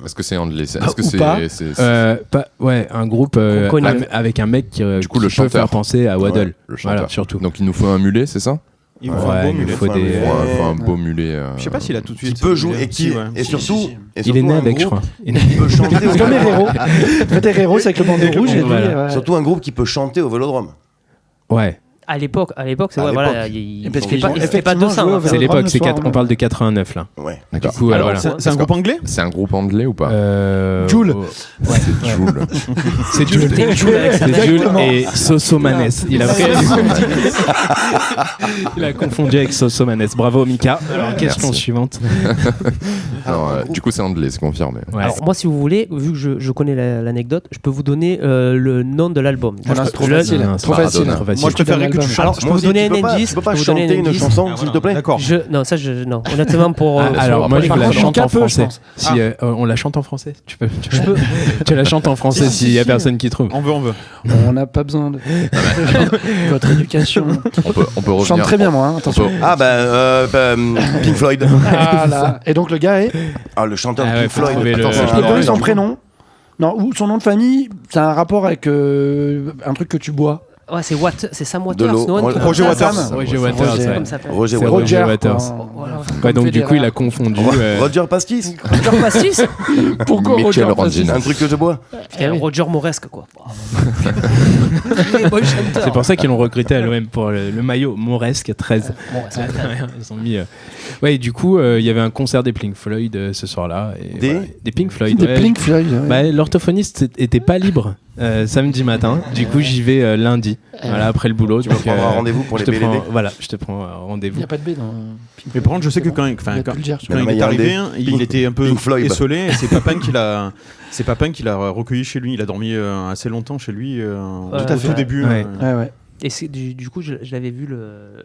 Est-ce que c'est anglais ? Est-ce que Ou pas. Ouais, un groupe Qu'on connaît. avec un mec qui, Du coup, qui le peut chanteur. faire penser à Waddle. Ouais, le chanteur. Voilà, surtout. Donc il nous faut un mulet, c'est ça ? Il Ouais, faut un beau il nous mulet. faut des- Faut un beau mulet. Je sais pas s'il a tout de Qui suite. peut jouer et Si, qui. ouais. Et surtout. et Il est surtout né un avec, je groupe crois. qui peut chanter au C'est comme Vélodrome. Herrero. En fait, Herrero, c'est avec le bandeau rouge. Et lui, Voilà. ouais. Surtout un groupe qui peut chanter au Vélodrome. Ouais, À l'époque, c'est À ouais, voilà. l'époque. Il parce c'était qu'ils pas, ont il c'était pas effectivement 200. joué au hein. c'est Vélodrome l'époque, le c'est soir, on parle de 89 là. Ouais. D'accord. Du coup, Alors, voilà. C'est un groupe anglais ? c'est un groupe anglais ou pas ? Joule. C'est Joule. C'est Jules. C'était Jules avec sa C'est Jules Exactement. et Sosomanes. Il a confondu avec Sosomanes. Bravo Mika. Alors question Merci. suivante. Alors, du coup, c'est anglais, c'est confirmé. Ouais. Alors moi, si vous voulez, vu que je connais l'anecdote, je peux vous donner le nom de l'album. Ah non, c'est trop Je- facile. Non, Trop c'est facile. trop facile. Moi, je préférerais que tu l'album. chantes. Alors, je peux Moi vous aussi, donner tu peux un pas- indice. Tu peux pas je peux vous donner chanter un une indice. chanson, s'il te plaît. D'accord. Non, ça, non. Honnêtement, pour. Alors moi je par la contre, chante un en peu, je français. pense. Si on la chante en français, tu la chantes en français Si, s'il y a si. personne qui trouve. On veut. On n'a pas besoin de votre éducation. On peut Je revenir. chante très bien, moi. Hein, On attention. peut- Pink Floyd. Ah là. Et donc, le gars est. Ah, le chanteur Ah de ouais, Pink faut Floyd. trouver le- Attends, Je Je peux peux Alors, donner son prénom. Non, ou son nom de famille, c'est un rapport avec un truc que tu bois. Ouais, c'est Sam De Waters, l'eau. non Roger Waters. Roger Waters. Roger. ouais. Comme ça. Roger C'est Waters. Roger Waters. quoi. Voilà. Ouais, donc du Federer. coup il a confondu. Roger Pastis. Roger Pastis Pourquoi Mitchell Roger Rangina. Un truc que je bois. Roger Moresque, quoi. C'est pour ça qu'ils l'ont recruté à l'OM pour le maillot Mauresque 13. Bon, ça va être- Ils ont mis. Ouais, et du coup, il y avait un concert des Pink Floyd ce soir-là. Et Des voilà, des Pink Floyd. Des ouais. Pink Floyd. ouais. Bah, l'orthophoniste était pas libre samedi matin. Du coup, j'y vais lundi. Voilà, après le boulot. Tu me prendras rendez-vous pour je les te BLD. Voilà, je te prends Il rendez-vous. n'y a pas de B dans Pink Mais par contre, je sais que quand il Il y a plus le dire, je quand crois. il est Mais arrivé, il y a hein, un des- il était un peu Pink Floyd. essolé. Et c'est Papin qui l'a recueilli chez lui. Il a dormi assez longtemps chez lui au Tout à tout fait. début. Ouais. Ouais, ouais. Et du coup, je l'avais vu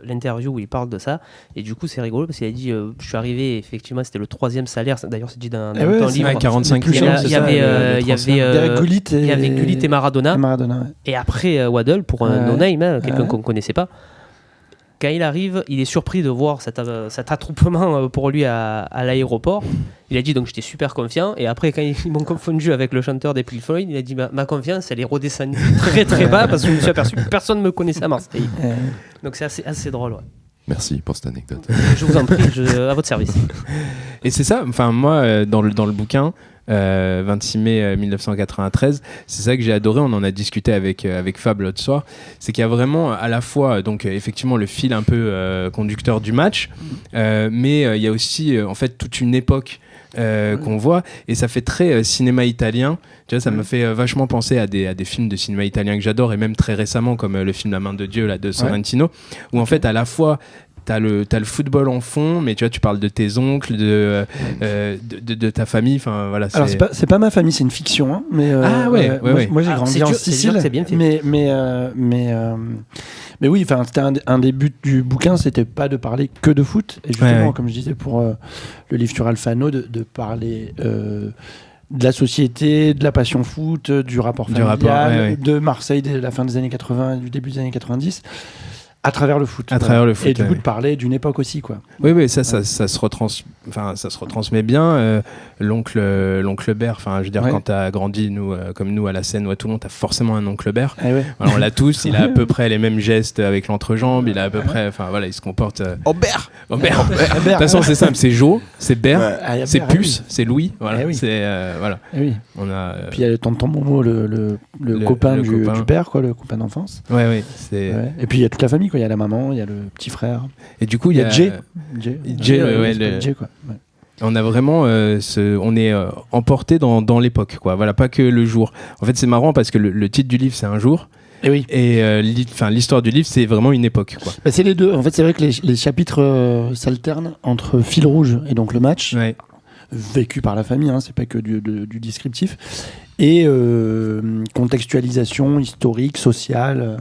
l'interview où il parle de ça. Et du coup, c'est rigolo parce qu'il a dit je suis arrivé, effectivement, c'était le 3e salaire. D'ailleurs, c'est dit dans Eh ouais, ton c'est livre. Ouais, 45 Il y Il y a- avait, il y avait, il y avait, Derek Gullit et... il y avait Gullit et Maradona. Maradona, ouais. Et après, Waddle, pour un Ouais. no-name, hein, quelqu'un Ouais. qu'on ne connaissait pas. Quand il arrive, il est surpris de voir cet attroupement pour lui à l'aéroport. Il a dit donc j'étais super confiant. Et après, quand ils m'ont confondu avec le chanteur des Pink Floyd, il a dit ma confiance, elle est redescendue très très bas parce que je me suis aperçu que personne ne me connaissait à Marseille. Donc c'est assez drôle. Ouais. Merci pour cette anecdote. Je vous en prie, à votre service. Et c'est ça, enfin moi, dans le bouquin, 26 mai 1993, c'est ça que j'ai adoré, on en a discuté avec Fab l'autre soir, c'est qu'il y a vraiment à la fois donc effectivement le fil un peu conducteur du match, mais il y a aussi en fait toute une époque qu'on voit, et ça fait très cinéma italien, tu vois, ça me fait vachement penser à des films de cinéma italien que j'adore, et même très récemment comme le film La main de Dieu là, de Sorrentino, où en fait à la fois t'as le football en fond, mais tu vois, tu parles de tes oncles, de ta famille, enfin voilà. Alors c'est pas ma famille, c'est une fiction, hein, mais moi j'ai grandi en Sicile, c'est bien fait. Mais oui, enfin c'était un des buts du bouquin, c'était pas de parler que de foot, et justement comme je disais pour le livre sur Alfano, de parler de la société, de la passion foot, du rapport familial, de Marseille de la fin des années 80, du début des années 90. À travers le foot. Et du coup, de parler d'une époque aussi, quoi. Oui, ça se retransmet bien. L'oncle Bert, enfin, je veux dire, quand t'as grandi, comme nous, à la Seine ou à Toulon, t'as forcément un oncle Bert. Alors, on l'a tous, il a à peu près les mêmes gestes avec l'entrejambe, il a à peu près, enfin, voilà, il se comporte... Bert. De toute façon, c'est simple, c'est Jo, c'est Bert, c'est Puce, c'est Louis, voilà. C'est, voilà. On a... Puis il y a tonton Momo, le copain du père, quoi, le copain d'enfance. Et puis il y a toute la famille, quoi. Il y a la maman, il y a le petit frère. Et du coup, il y a Jay, quoi. On a vraiment, on est emporté dans l'époque, quoi. Voilà, pas que le jour. En fait, c'est marrant parce que le titre du livre, c'est un jour. Et l'histoire du livre, c'est vraiment une époque, quoi. C'est les deux. En fait, c'est vrai que les chapitres s'alternent entre fil rouge et donc le match. Vécu par la famille, hein, c'est pas que du descriptif, et contextualisation historique, sociale,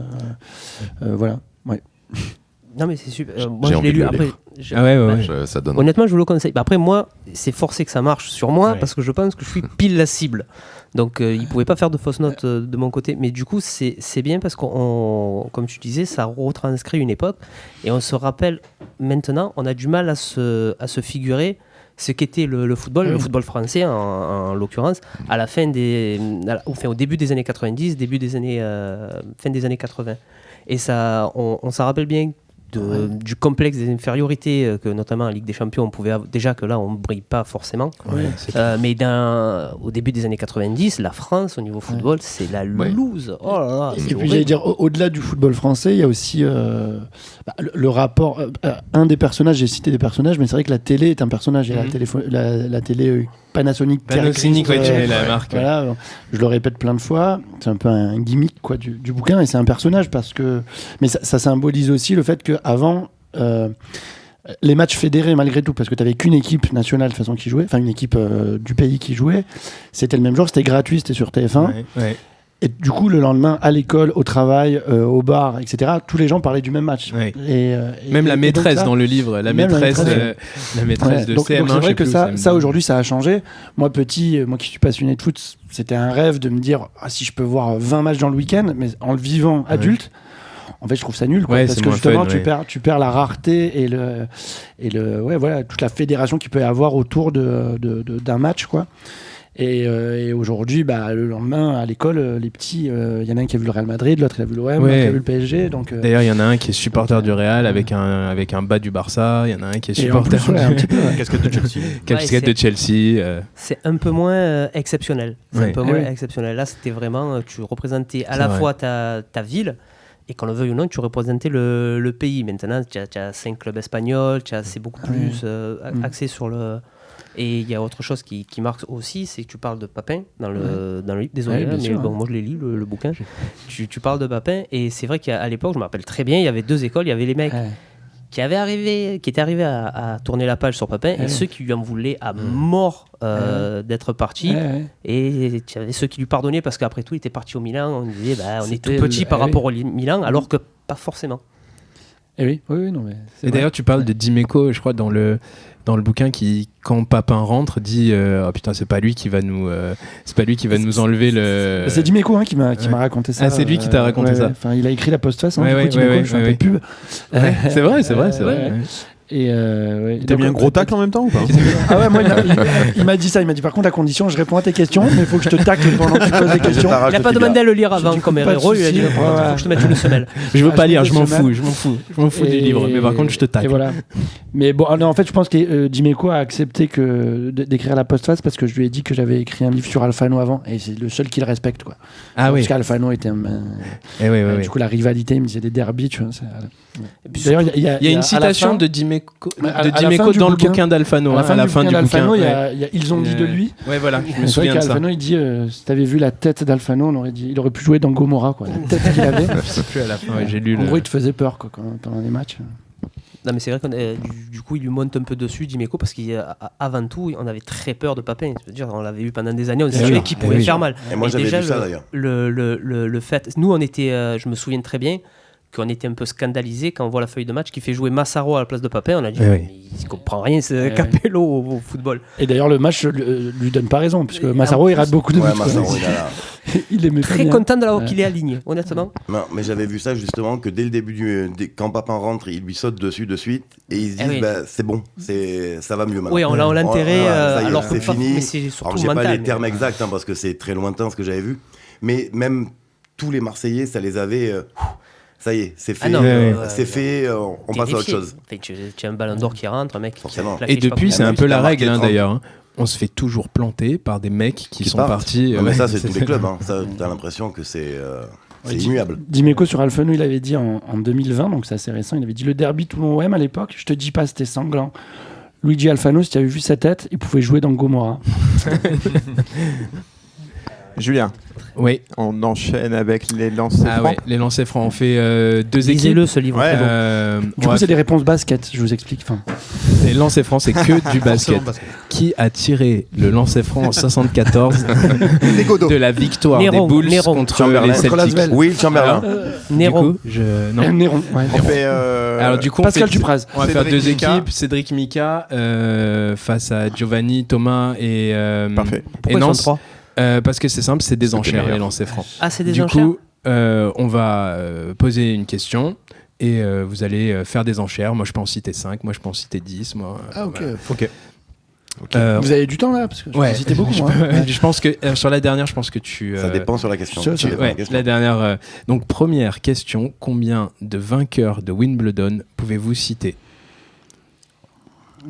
voilà. Non mais c'est super. Moi je l'ai lu après. Ça donne. Honnêtement, je vous le conseille. Après moi, c'est forcé que ça marche sur moi parce que je pense que je suis pile la cible. Donc il pouvait pas faire de fausses notes de mon côté, mais du coup c'est bien parce qu'on, comme tu disais, ça retranscrit une époque et on se rappelle maintenant. On a du mal à se figurer ce qu'était le football, le football français en l'occurrence, à la fin au début des années 90, fin des années 80. Et ça, on s'en rappelle bien du complexe des infériorités que notamment en Ligue des Champions on pouvait avoir, déjà que là on brille pas forcément, mais au début des années 90 la France au niveau football c'est la loose. Oh là là, et puis j'allais dire au-delà du football français il y a aussi le rapport, un des personnages, j'ai cité des personnages, mais c'est vrai que la télé est un personnage, et la télé Panasonic, tu mets la marque. Voilà, je le répète plein de fois, c'est un peu un gimmick, quoi, du bouquin, et c'est un personnage mais ça symbolise aussi le fait qu'avant les matchs fédérés, malgré tout, parce que tu n'avais qu'une équipe nationale de façon qui jouait, enfin une équipe du pays qui jouait, c'était le même jour, c'était gratuit, c'était sur TF1. Et du coup, le lendemain, à l'école, au travail, au bar, etc., tous les gens parlaient du même match. Même la maîtresse dans le livre, la maîtresse de donc, CM1. Donc c'est vrai que ça aujourd'hui, ça a changé. Moi, petit, moi qui suis passionné de foot, c'était un rêve de me dire si je peux voir 20 matchs dans le week-end, mais en le vivant adulte. En fait, je trouve ça nul, quoi, parce que justement, tu perds la rareté et toute la fédération qu'il peut y avoir autour d'un match, quoi. Et aujourd'hui, le lendemain, à l'école, les petits, il y en a un qui a vu le Real Madrid, l'autre il a vu l'OM, l'autre il a vu le PSG. Donc, d'ailleurs, il y en a un qui est supporter du Real avec un bas du Barça, il y en a un qui est supporter casquette de Chelsea. Casquette de Chelsea. C'est un peu moins exceptionnel. Exceptionnel. Là, c'était vraiment, tu représentais à la fois ta ville. Et qu'on le veuille ou non, tu représentais le pays. Maintenant, tu as 5 clubs espagnols, c'est beaucoup plus axé sur le... Et il y a autre chose qui marque aussi, c'est que tu parles de Papin dans le livre. Désolé, mais moi je l'ai lu, le bouquin. Tu parles de Papin, et c'est vrai qu'à l'époque, je me rappelle très bien, il y avait 2 écoles. Il y avait les mecs qui étaient arrivés à tourner la page sur Papin, et ceux qui lui en voulaient à mort d'être parti. Et tu avais ceux qui lui pardonnaient parce qu'après tout, il était parti au Milan. On disait, on est tout petit par rapport au Milan, alors que pas forcément. Et non, mais et d'ailleurs, tu parles de Dimeco, je crois, dans le bouquin, qui, quand Papin rentre, dit oh putain, c'est pas lui qui va nous enlever le. C'est Dimeco qui m'a raconté ça. Ah, c'est lui qui t'a raconté ça. Enfin, il a écrit la postface. Je suis un peu pub. C'est vrai. Et T'as mis un gros tacle en même temps ou pas? Ah ouais, moi il m'a dit ça. Il m'a dit par contre à condition je réponds à tes questions, mais il faut que je te tacle pendant que tu poses des questions. Il n'a pas demandé à le lire avant comme Herrero, il a dit il faut que je te mette une semelle. Je veux pas lire, des je m'en semaines. fous du livre, mais par contre je te Et tacle. voilà. Mais bon, alors, en fait, je pense que Dimeco a accepté d'écrire la postface parce que je lui ai dit que j'avais écrit un livre sur Alfano avant, et c'est le seul qui le respecte, quoi. Ah oui. Parce qu'Alfano était Oui. du coup la rivalité, il me disait des derbies, tu vois. D'ailleurs, il y a Il y a une à la citation fin- de Dimeco, à la fin du dans le bouquin- bouquin d'Alfano. à la fin du bouquin d'Alfano, il y ouais. a Ils ont dit de lui. Ouais, voilà, je me C'est vrai souviens de ça. qu'Alfano, il dit si t'avais vu la tête d'Alfano, on aurait dit, il aurait pu jouer dans Gomorrah, quoi. La tête qu'il avait. Je sais plus à la fin, ouais, j'ai lu En gros, il te faisait peur, quoi, pendant les matchs. Non, mais c'est vrai qu'on du coup, il lui monte un peu dessus, Dimeco, parce qu'avant tout, on avait très peur de Papin. C'est-à-dire, on l'avait eu pendant des années, on Bien savait sûr. qu'il pouvait oui. faire mal. Et moi, j'avais déjà, vu ça, d'ailleurs. le fait. Nous, on était, je me souviens très bien, qu'on était un peu scandalisés quand on voit la feuille de match qui fait jouer Massaro à la place de Papin. On a dit, Oui. mais il comprend rien, c'est Capello au football. Et d'ailleurs, le match lui donne pas raison, puisque Et Massaro, en il rate beaucoup de buts. Ouais, quoi. Massaro, il a là. Il aimait Très content de l'avoir qu'il est aligné, honnêtement. Non, mais j'avais vu ça justement que dès le début, quand Papin rentre, il lui saute dessus de suite et ils se disent oui. c'est bon, ça va mieux maintenant. Oui, on l'a enterré, Ça y est, alors que c'est fini. mais c'est Alors surtout j'ai mental. pas les termes exacts parce que c'est très lointain ce que j'avais vu, mais même tous les Marseillais, ça les avait. Ça y est, c'est fait, Ah non, c'est fait. On passe à autre chose. Enfin, tu as un ballon d'or qui rentre, un mec. Forcément. Et depuis, c'est un peu la marqué règle, 30. d'ailleurs. Hein. On se fait toujours planter par des mecs qui sont partent. partis. Non, mais ouais, ça, c'est tous les clubs. Hein. Ça, t'as l'impression que c'est immuable. Dimeco sur Alfano, il avait dit en 2020, donc c'est assez récent, il avait dit le derby Toulon-OM à l'époque, je te dis pas, c'était sanglant. Luigi Alfano, si tu avais vu sa tête, il pouvait jouer dans Gomorrah. Julien, Oui. on enchaîne avec les lancers Ah francs. ouais, les lancers francs. On fait deux équipes. Lisez-le, ce livre. Ouais. très bon. Du coup, c'est des réponses basket, je vous explique. Enfin, les lancers francs, c'est que du basket. Qui a tiré le lancer franc en 74 Les Godot. de la victoire Néron, des Bulls Néron. contre Chamberlain. les Contre Celtics? Lasvel. Oui, Chamberlain. Néron. Du coup, non. Néron, ouais. On fait, Alors du coup, Pascal on fait, Dupraz. on va faire Cédric deux Mika. équipes. Cédric Mika face à Giovanni, Thomas et Parfait. Pourquoi ils Nance. sont trois Parce que c'est simple, c'est des C'était enchères meilleur. les lancers francs. Ah, c'est des Du enchères. coup, on va poser une question et vous allez faire des enchères. Moi, je peux en citer 5, moi, je peux en citer 10. Moi, Ah, ok. voilà. Ok. Vous avez du temps là parce que Ouais, c'était beaucoup, je, moi. peux- je pense que sur la dernière, je pense que tu. Ça dépend sur la question. ça Ça dépend de Ouais, la question. la dernière. Donc, première question, combien de vainqueurs de Wimbledon pouvez-vous citer?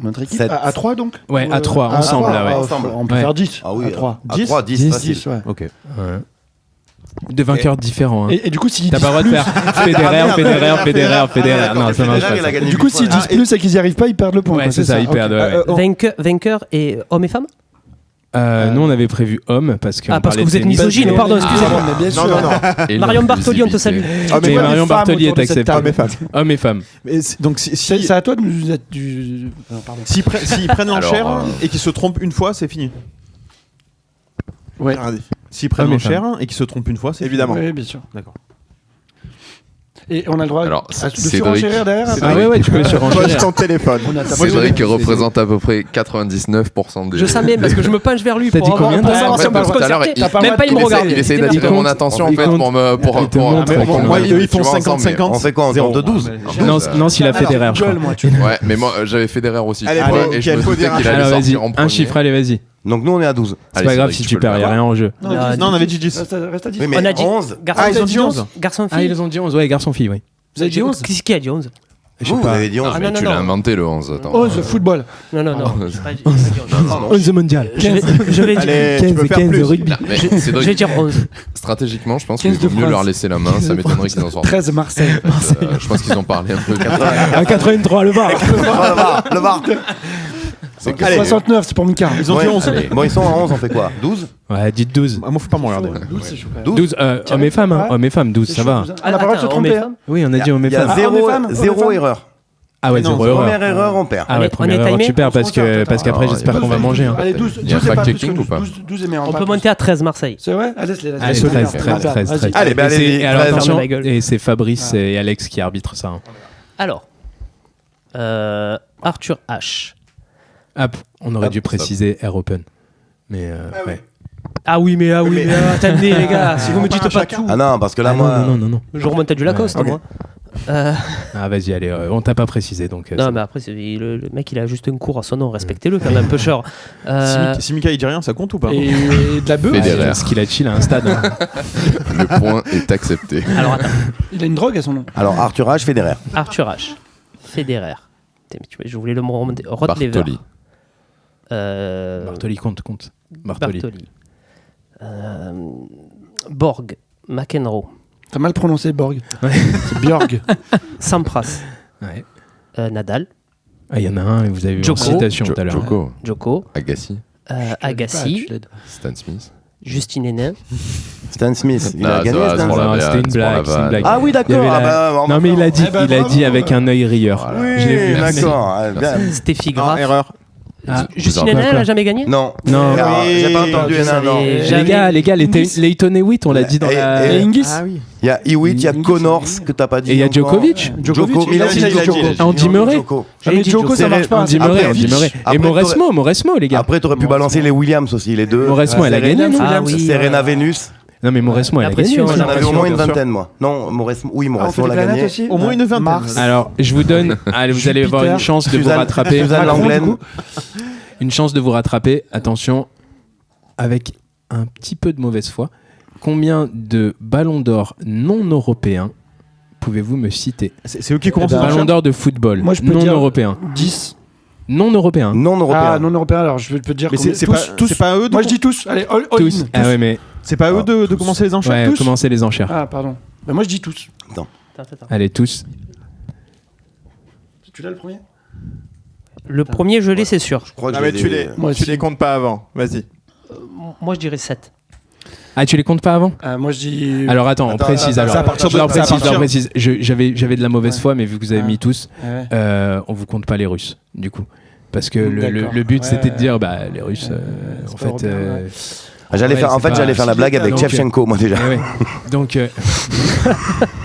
Notre équipe Sept. à 3 donc. Ouais, Ou, à 3, à ensemble, trois, là, ouais. Ensemble. On peut Ouais. faire 10. Ah oui, à 3. à 3, 10, facile. 10, ouais. Ok. De vainqueurs différents. Hein. Et du coup, s'ils T'as disent pas le droit de plus, faire Fédéraire. Non, ça marche pas. ça. du coup, s'ils disent plus et qu'ils n'y arrivent pas, ils perdent le point. Ouais, quoi, c'est ça, ils Ok. perdent. Ouais. Vainqueur et hommes et femmes. Nous, on avait prévu homme parce que. Ah, parce que vous êtes misogyne, pardon, excusez-moi. Mais bien sûr. Non, non, non. Et Marion Bartoli, on te l'invisibilité. salue. Ah, mais Et ouais, Marion des femmes Bartoli est autour de cette acceptée. table. Hommes et femmes. Hommes et femmes. Mais donc, C'est à toi de nous être du. Pardon. s'ils prennent l'enchère Alors, et qu'ils se trompent une fois, c'est fini. Ouais. Regardez. S'ils prennent Hommes et l'enchère et qu'ils se trompent une fois, c'est Évidemment. Oui, bien sûr. D'accord. Et on a le droit Alors, de Cédric- surenchérir derrière. Cédric- Ah ouais, tu peux Pose surenchérir. ton téléphone. On a ta Cédric bonne- représente à peu près 99% des. Je savais, parce que je me penche vers lui T'as pour dit combien, pour toi savoir si on peut se Tout à l'heure, concerter. il- Même pas, il me il regarde. Il essaie C'était d'attirer bien. mon attention en Il fait compte- pour me pour il te pour- montre pour- qu'il moi, compte. Ils font tu vois, ensemble, 50-50. On fait quoi en termes de 12 Non, s'il a Fédéraire, je crois. Gueule, moi, tu mais- Ouais, mais moi j'avais Fédéraire aussi. Allez, tu vois, allez, et je ok, me faut doutais dire qu'il un allait Alors, vas-y, sortir en un premier. chiffre, allez, vas-y. Donc nous, on est à 12. C'est Allez, pas grave Cédric, si tu tu peux perds, le il y a faire. rien en jeu. Non, Non, on avait dit 10. Reste à 10. Oui, mais On a dit 11. garçon, Ah, ils ont dit 11. garçon Ah, fille. ils ont dit 11, ouais, garçon-fille, oui. Vous avez dit 11 Qui a dit 11? Je sais Vous, pas. avez dit 11. Ah, Mais non, tu non, l'as non. inventé le 11, attends. 11 football. Non, non, non. Ah, j'ai pas dit 11. 11 mondial. Je vais dire. Allez, tu peux faire plus. rugby. Non, mais Je vais Cédric, dire 11. stratégiquement, je pense 15 qu'il vaut de mieux France. leur laisser la main. Ça m'étonnerait qu'ils en sortent. 13 Marseille. Je pense qu'ils ont parlé un peu. À 83, le bar. Le VAR. C'est Allez. 69, c'est pour Mika. Ils ont dit 11. Bon, ils sont à 11, on fait quoi 12 Ouais, dites 12. Ah, moi, faut pas me regarder. 12, c'est chaud. quand même. 12, hommes et femmes, hein. Hommes et femmes, 12, ça va. On a pas le droit de se Attends, hommes et tromper. femmes. Oui, on a dit hommes et Il y a femmes. hommes et zéro femmes, hommes et zéro femmes. Ah erreur. ouais, Non, zéro erreur. Première erreur, on perd. Ah On ouais, est première erreur, timé. tu perds parce qu'après, Ah, j'espère qu'on va ouais. manger. Hein. Allez, 12, Il y a 12 c'est pas plus fact-checking que ou pas 12 et mais On peut monter à 13 Marseille. C'est vrai Allez, laisse-les. Allez, laisse-les. 13, Vas-y. 13, 13, 13. Allez, ben Et c'est- allez-y, et alors 13. attention, Ma gueule. et c'est Fabrice et Alex qui arbitrent ça. Hein. Alors, Arthur H. Hop, on aurait Hop, dû stop. préciser Air Open. Mais ouais. Ah oui, mais attendez les gars, si vous me dites pas tout, Ah non, parce que là, Ah, moi. non. je remonte à du Lacoste, Ouais. moi. Ah, vas-y, allez, on t'a pas précisé donc. Non, mais après, le mec, il a juste un cours à son nom. Respectez-le quand même, pêcheur. Si Mika il dit rien, ça compte ou pas? Et de la bœuf. Fédéraire. Parce qu'il a chill à un stade. Hein. Le point est accepté. Alors, attends. Il a une drogue à son nom. Alors, Arthur H, Federer. Arthur H. Federer. Je voulais le remonter. Rod Laver. Bartoli. Bartoli, compte. Bartoli. Borg. McEnroe. T'as mal prononcé Borg. Ouais. C'est Björg. Sampras. Ouais. Nadal. Ah, il y en a un, vous avez vu en Djoko. citation tout à l'heure. Djoko. Agassi. Agassi. Stan Smith. Justin Hénin. Stan Smith. Il Ah, a gagné, ça va, Stan c'est pour Smith. la Non, c'était une c'est pour la blague, c'est une vanne. blague. Ah oui, Il y avait d'accord. la- Ah bah, Non, mais il a dit, Eh ben, il a bravo. dit avec un œil rieur. Voilà. Je l'ai vu. Oui, d'accord. Ah, bien. Steffi Non, Graf. erreur. Ah, Justin Quoi, Hénin, elle quoi a jamais gagné? Non. Non. Ah, j'ai pas entendu. Je Non, non. savais. Les gars, Layton Hewitt, on l'a dit dans Et- la. Et Hingis. Ah oui. Il y a Hewitt, il y a Connors que t'as pas dit. Et il y a encore. Djokovic. Djokovic, Djoko, il a dit Djoko. Andy Murray. Djoko. Ah, mais Djoko, ça marche pas. Andy Après, Murray, Andy Murray. Et après, Mauresmo, les gars. Après, t'aurais pu balancer les Williams aussi, les deux. Mauresmo, elle a gagné, non Ah oui, Serena ouais. Vénus. Non, mais Mauresmo, elle La a gagné. pression, aussi. J'en avais au moins une bien sûr. vingtaine, moi. Non, Mauresmo, oui, Ah, on fait Mauresmo des l'a planètes gagné. aussi. Au moins une vingtaine. Mars. Alors, je vous donne. Allez, vous allez avoir une chance de vous Suzanne- rattraper. Suzanne Macron, Langlaine. du coup. Une chance de vous rattraper. Attention, avec un petit peu de mauvaise foi. Combien de ballons d'or non européens pouvez-vous me citer? C'est eux qui commencent. Eh ben, à Ballons d'or de football Moi, je peux non dire- européens. 10. Non européens. Non Ah, européen. non européen, alors je peux te dire. Mais combien- c'est tous. pas à eux de Moi, je dis tous. Allez, all Tous. in. Ah ouais, mais C'est pas à eux de commencer les enchères. ouais, tous commencez les enchères. Ah, pardon. Bah, moi, je dis tous. Attends. Allez, tous. Tu l'as le premier? Le premier, je l'ai, c'est sûr. Je crois que Ah, je mais vais tu les- Moi tu aussi. les comptes pas avant. Vas-y. Moi, je dirais 7. Ah, tu les comptes pas avant? Moi, je dis. Alors attends, on Attends, précise. attends, Alors, c'est à partir de- je leur c'est à précise, je leur partir- précise. J'avais de la mauvaise Ouais. foi, mais vu que vous avez Ah. mis tous, Ouais. on vous compte pas les Russes, du coup. Parce que le D'accord. but, Ouais. c'était de dire, bah, les Russes, c'est en pas fait. européen, ouais. Ah, j'allais Ouais, faire, en c'est fait, pas- j'allais faire la blague avec Donc, Shevchenko, moi déjà. ouais. Donc,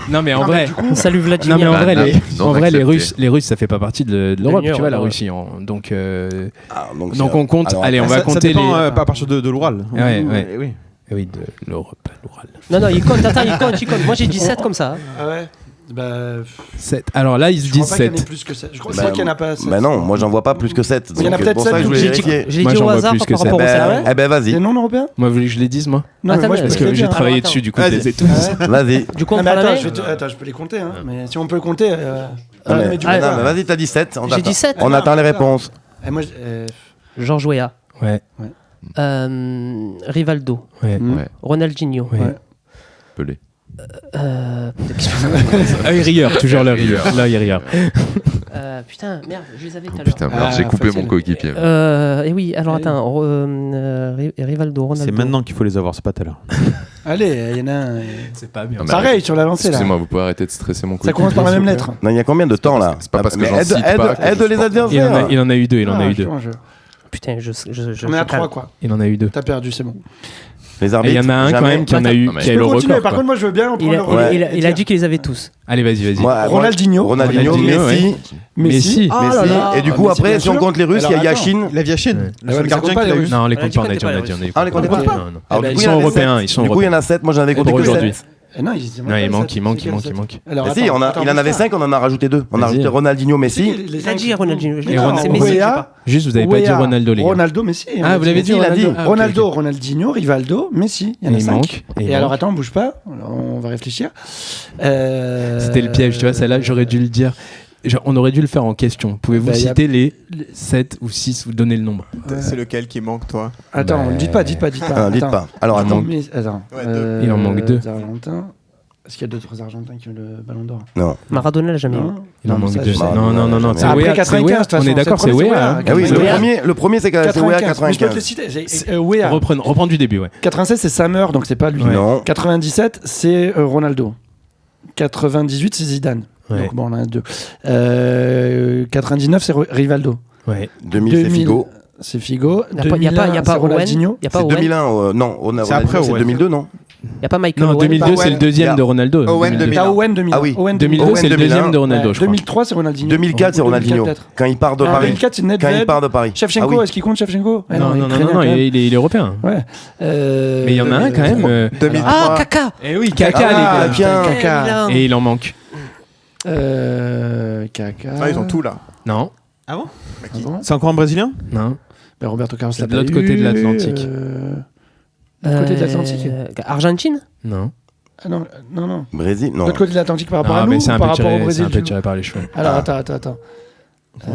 non, mais en Non, mais vrai. du coup, Salut Non Vladimir. mais en Ah, vrai, non, les, non en vrai, les accepté. Russes, ça fait pas partie de l'Europe, l'Union, tu vois, la ouais. Russie. Donc, Ah, donc c'est- on compte. alors, Allez, on Ça- va ça compter dépend, les. pas à partir de l'Oural. Ouais, ouais. Oui. Oui, de l'Europe, l'Oural. Non, il compte. Attends, il compte. Moi, j'ai dit 7 comme ça. Ah ouais. Bah. 7. Alors là, ils se Je crois disent pas qu'il y en ait 7. plus que 7. Je crois Bah, c'est qu'il n'y en a pas 7. Bah non, moi j'en vois pas plus que 7. Il y en a peut-être pour ça que 7, je voulais J'ai dit, vérifier. je l'ai Moi, dit j'en au vois hasard plus que par ça. rapport au Ben, salaire. eh ben vas-y, Les non européens? Moi, vous voulez que je les dise, moi? Non, Attends, mais moi je mais peux Parce te que les j'ai dire. travaillé attends. dessus, du coup, je Vas-y. les ai tous. vas-y. Du coup, on Non, mais prend la attends, main. attends, je peux les compter. Hein. Mais si on peut le compter. Non, mais- mais du Ah, coup, non, mais vas-y, t'as dit 7. J'ai dit 7. On attend les réponses. Et moi, Georges Weah. Ouais, Rivaldo. ouais. hmm. Ouais, Ronaldinho. Ouais. Pelé. Œil rieur, toujours l'œil rieur. L'œil rieur. Putain, merde, je les avais tout à l'heure. Putain, merde, j'ai coupé facile. mon coéquipier. Et oui, alors attends. Rivaldo, Ronaldo. C'est maintenant qu'il faut les avoir, c'est pas tout à l'heure. Allez, il y en a un. C'est pas bien. Non, mais Pareil, sur la lancée là. Excusez-moi, vous pouvez arrêter de stresser mon Ça coéquipier. commence par la même s'il vous lettre. Non, il y a combien de temps là C'est pas parce que Mais j'en cite pas que aide je les supporte. adversaires. Il en a eu deux, il en a eu je deux. joue un jeu. Putain, je On est à calme. 3 quoi. Il en a eu deux. T'as perdu, c'est bon. Les Et arbitres. il y en a un quand jamais. même qui en a eu, Non, mais qui a Je eu le peux continuer, record. par quoi. contre, moi je veux bien prendre Il le a, relais. il a- il a dit qu'il les avait tous. Allez, vas-y. Moi, Ronaldinho, Ronaldinho, Ronaldinho, Messi. Messi. Ah là là. Et du Ah, coup, Messi, après, bien si on sûr. compte les Russes, il y a Alors, attends. Yashin. La Viachine, Ouais, le mais seul ça gardien compte pas, qu'il a les eu. Russes. Non, on les On a compte dit pas, qu'on on a dit, comptait on a pas dit, on a dit. Ah, on les comptait pas Non, non. Alors, Eh ben, du coup, Ils il y en sont avait européens, sept. ils sont Du coup, il y en a 7. Moi, j'en avais compté que Aujourd'hui. 7. Non, il Non, il manque. Alors, Mais si, il y en avait 5, on en a rajouté 2. On a Vas-y. rajouté Ronaldinho, Messi. Il a dit Ronaldinho. Et Ronaldo. C'est Messi, je sais pas. Juste, vous avez pas dit Ronaldo, les gars. Ronaldo, Messi. Ah, vous l'avez dit, il a dit. Ronaldo. Ah, ok, Ronaldo, ok. Ronaldinho, Rivaldo, Messi. Il y en Et a il 5. manque. Et alors, attends, bouge pas. On va réfléchir. C'était le piège, tu vois, celle-là, j'aurais dû le dire. On aurait dû le faire en question. Pouvez-vous Bah, y a- citer les 7 ou 6 ou donner le nombre? C'est lequel qui manque, toi? Attends, Bah, dites pas. Ah, dites Attends. pas. Alors, attends. Attends. Ouais, deux. Il en manque 2. Argentins. Est-ce qu'il y a d'autres Argentins qui ont le ballon d'or? Non. Maradona l'a jamais eu. Non. Il en Non, manque ça, 2. je sais. Non, non, non, non. Après C'est Wea, 95, c'est Wea. de toute façon, On est d'accord, c'est c'est le premier, Wea. c'est hein. Wea. Ah oui, Wea. le premier, c'est Wea 95. Mais je peux te le 95. citer. C'est Wea. Reprends du début, ouais. 96, c'est Summer, donc c'est pas lui. Ouais. Non. 97, c'est Ronaldo. 98, c'est Zidane. Ouais. Donc bon, on en a 2. 99, c'est Rivaldo. Ouais. 2000, c'est Figo. C'est Figo. Il n'y a pas 2001, c'est Owen. Ronaldinho. Il n'y a pas C'est Owen. 2001. Non, C'est après Ronaldinho, c'est Owen. 2002, non? Il n'y a pas Michael Non, Owen. 2002, Owen. c'est le deuxième de Ronaldo. Owen 2002. 2000. T'as Owen 2000. Ah oui. Owen 2002, Owen c'est le 2001. deuxième de Ronaldo, Ouais, je crois. 2003, c'est Ronaldinho. 2004, c'est 2004 Ronaldinho. peut-être. Quand il part de Ah, Paris. 2004, c'est Quand il Nedved. part de Paris. Shevchenko, Ah oui. est-ce qu'il compte Shevchenko Ah Non, non, non, ukrainien, non, quand même. il est européen. Ouais. Mais il y en a un quand même. 2003. Ah, Kaka. Eh oui, Kaka, Ah, les gars. tiens. Kaka. Milan. Et il en manque. Kaka. Ah, ils ont tout là. Non, Ah bon C'est encore un Brésilien? non. Ben, Roberto Carlos C'est l'a de pas l'autre eu, côté de l'Atlantique. De l'autre côté de l'Atlantique. Argentine. Non. Ah non, non. Brésil, De non. l'autre côté de l'Atlantique par rapport Non, à nous mais c'est ou un par peu rapport au tiré, c'est Brésil un peu du tiré par les cheveux. Alors, Ah. attends.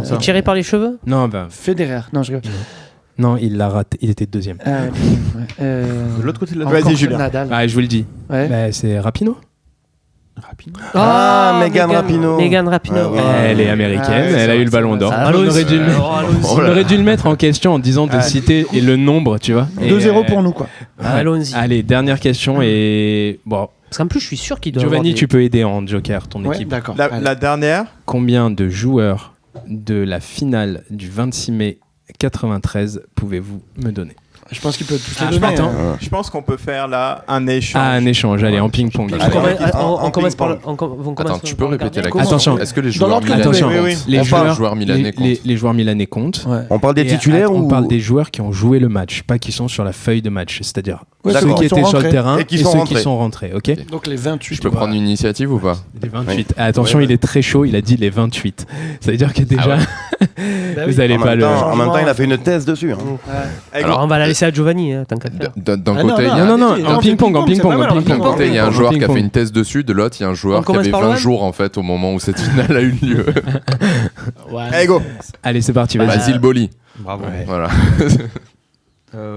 C'est tiré par les cheveux. Non, bah, Federer. Non, je rigole. non, il l'a raté. Il était deuxième. Ah, ouais. De l'autre côté de la Encore Vas-y, Julien. Nadal. Ah, je vous le dis. Ouais. Bah, c'est Rapinoe. Rapide. Ah, Megan Rapinoe. Megan Rapinoe. Ouais, ouais. Elle est américaine, Ouais, elle c'est a vrai, eu le ballon c'est d'or. vrai. On aurait dû le mettre- Allons-y. on aurait dû le mettre en question en disant de citer et le nombre, tu vois. Et, 2-0 pour nous, quoi. ouais. Allons-y. Allez, dernière question et bon, Parce qu'en plus, je suis sûr qu'il doit Giovanni, avoir tu peux aider en joker ton Ouais, équipe. d'accord. La, Allez. la dernière, Combien de joueurs de la finale du 26 mai 93 pouvez-vous me donner? Je pense qu'il peut tous Ah, les je donner. m'attends. hein. je pense qu'on peut faire là un échange. Ah, un échange, allez, en ping-pong. Allez, On en commence par ping-pong. Attends, tu peux répéter la Comment question? Attention. Est-ce que les Dans joueurs l'ordre que milanais Attention, oui, oui. comptent les On parle joueurs, joueurs milanais comptent. les joueurs milanais comptent. Ouais. On parle des Et titulaires on ou parle des joueurs qui ont joué le match, pas qui sont sur la feuille de match. C'est-à-dire Ouais, ceux d'accord. qui Ils sont étaient sur le rentrés. terrain Et et qui ceux sont qui rentrés. sont rentrés. Ok. Donc les 28. Je peux prendre une initiative ou pas? Les 28. Attention, il est très chaud. Il a dit les 28. Ça veut dire que déjà, Bah vous oui. allez en pas même, le. temps, en même temps, il a fait une thèse dessus. hein. Allez, Alors, on va la laisser à Giovanni, hein, tant qu'à faire. D'un Ah, côté, il y a Non, non, allez-y, en on fait ping-pong, en ping-pong, c'est ping-pong, pas mal, en en d'un ping-pong. côté, il y a un En joueur qui a fait ping-pong. une thèse dessus, de l'autre, il y a un On joueur qui commence avait par 20 l'OM jours en fait au moment où cette finale a eu lieu. allez, go. Allez, c'est parti. Vas-y. Basile Boli. Bravo. Ouais. Voilà.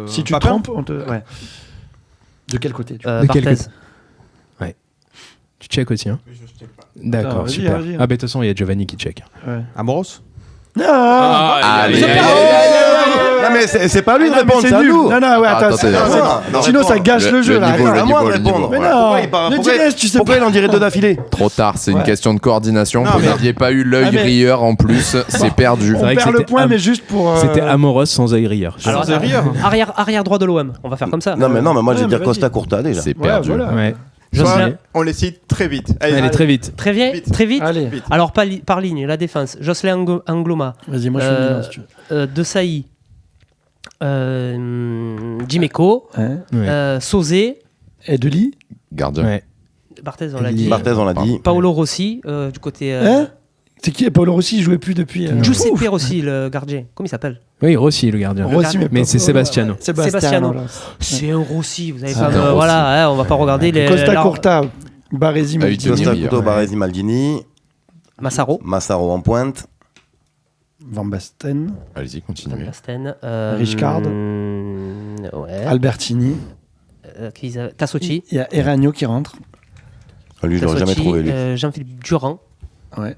Si tu Papin trompes, on te. Ouais. De quel côté tu... De quel Barthez. Tu check aussi, hein? D'accord, Attends, vas-y, super. vas-y. Ah, bah de toute façon, il y a Giovanni qui check. Ouais. Amoros? Allez, Non, mais c'est pas lui de Ah, non, mais répondre, c'est à nul. nous. Non, non, ouais, attends. Attends, c'est- non, Sinon, ça gâche le jeu, le là. niveau, Attends. le À moi de niveau, le répondre. Mais niveau. non. Pourquoi il parle- Ne pourquoi- dis rien, tu sais Pourquoi pas. il en dirait deux d'affilée? Trop tard, c'est une Ouais. question de coordination. Non, Vous mais- n'aviez pas eu l'œil Ah, mais- rieur en plus, c'est perdu. On vrai que perd le c'était point, Am- mais juste pour. C'était Amoros sans œil rieur. Alors, Sans rire. arrière droit de l'OM. On va faire comme ça. Non, mais moi, je Ouais, vais dire mais Costa vas-y. Curta déjà. C'est Ouais, perdu. voilà. Ouais. Jocelyn. Jocelyn. On les cite très vite. Allez, très vite. Très bien, Vite. très vite. Allez, Alors, par ligne, la défense. Jocelyn Angloma. vas-y, moi je suis bilan si tu veux. De Sailly. Dimeco. Hein Ouais. Sosé. Edeli. Gardien. Ouais. Barthez, on l'a dit. Barthez, on l'a dit. Paolo Rossi, du côté. Hein C'est qui Paolo Rossi? Il jouait plus depuis. Giuseppe Rossi, le gardien. Comment il s'appelle? Oui, Rossi, le gardien. Rossi, Mais pas- c'est Sebastiano. ouais, Sebastiano. Sebastiano. là. C'est un Rossi, vous avez C'est pas. un Rossi. Voilà, hein, on va pas regarder les. Costa la- Curta, Baresi, Ah, il Maldini, Costa Maldini, Curta, ouais. Baresi, Maldini. Massaro. Massaro en pointe. Van Basten, Allez-y, Van continuez. Basten. Richcard. Ouais. Albertini. Tassotti. Il y a Eragno qui rentre. Lui, je l'aurais jamais trouvé, lui. Jean-Philippe Durand. Ouais.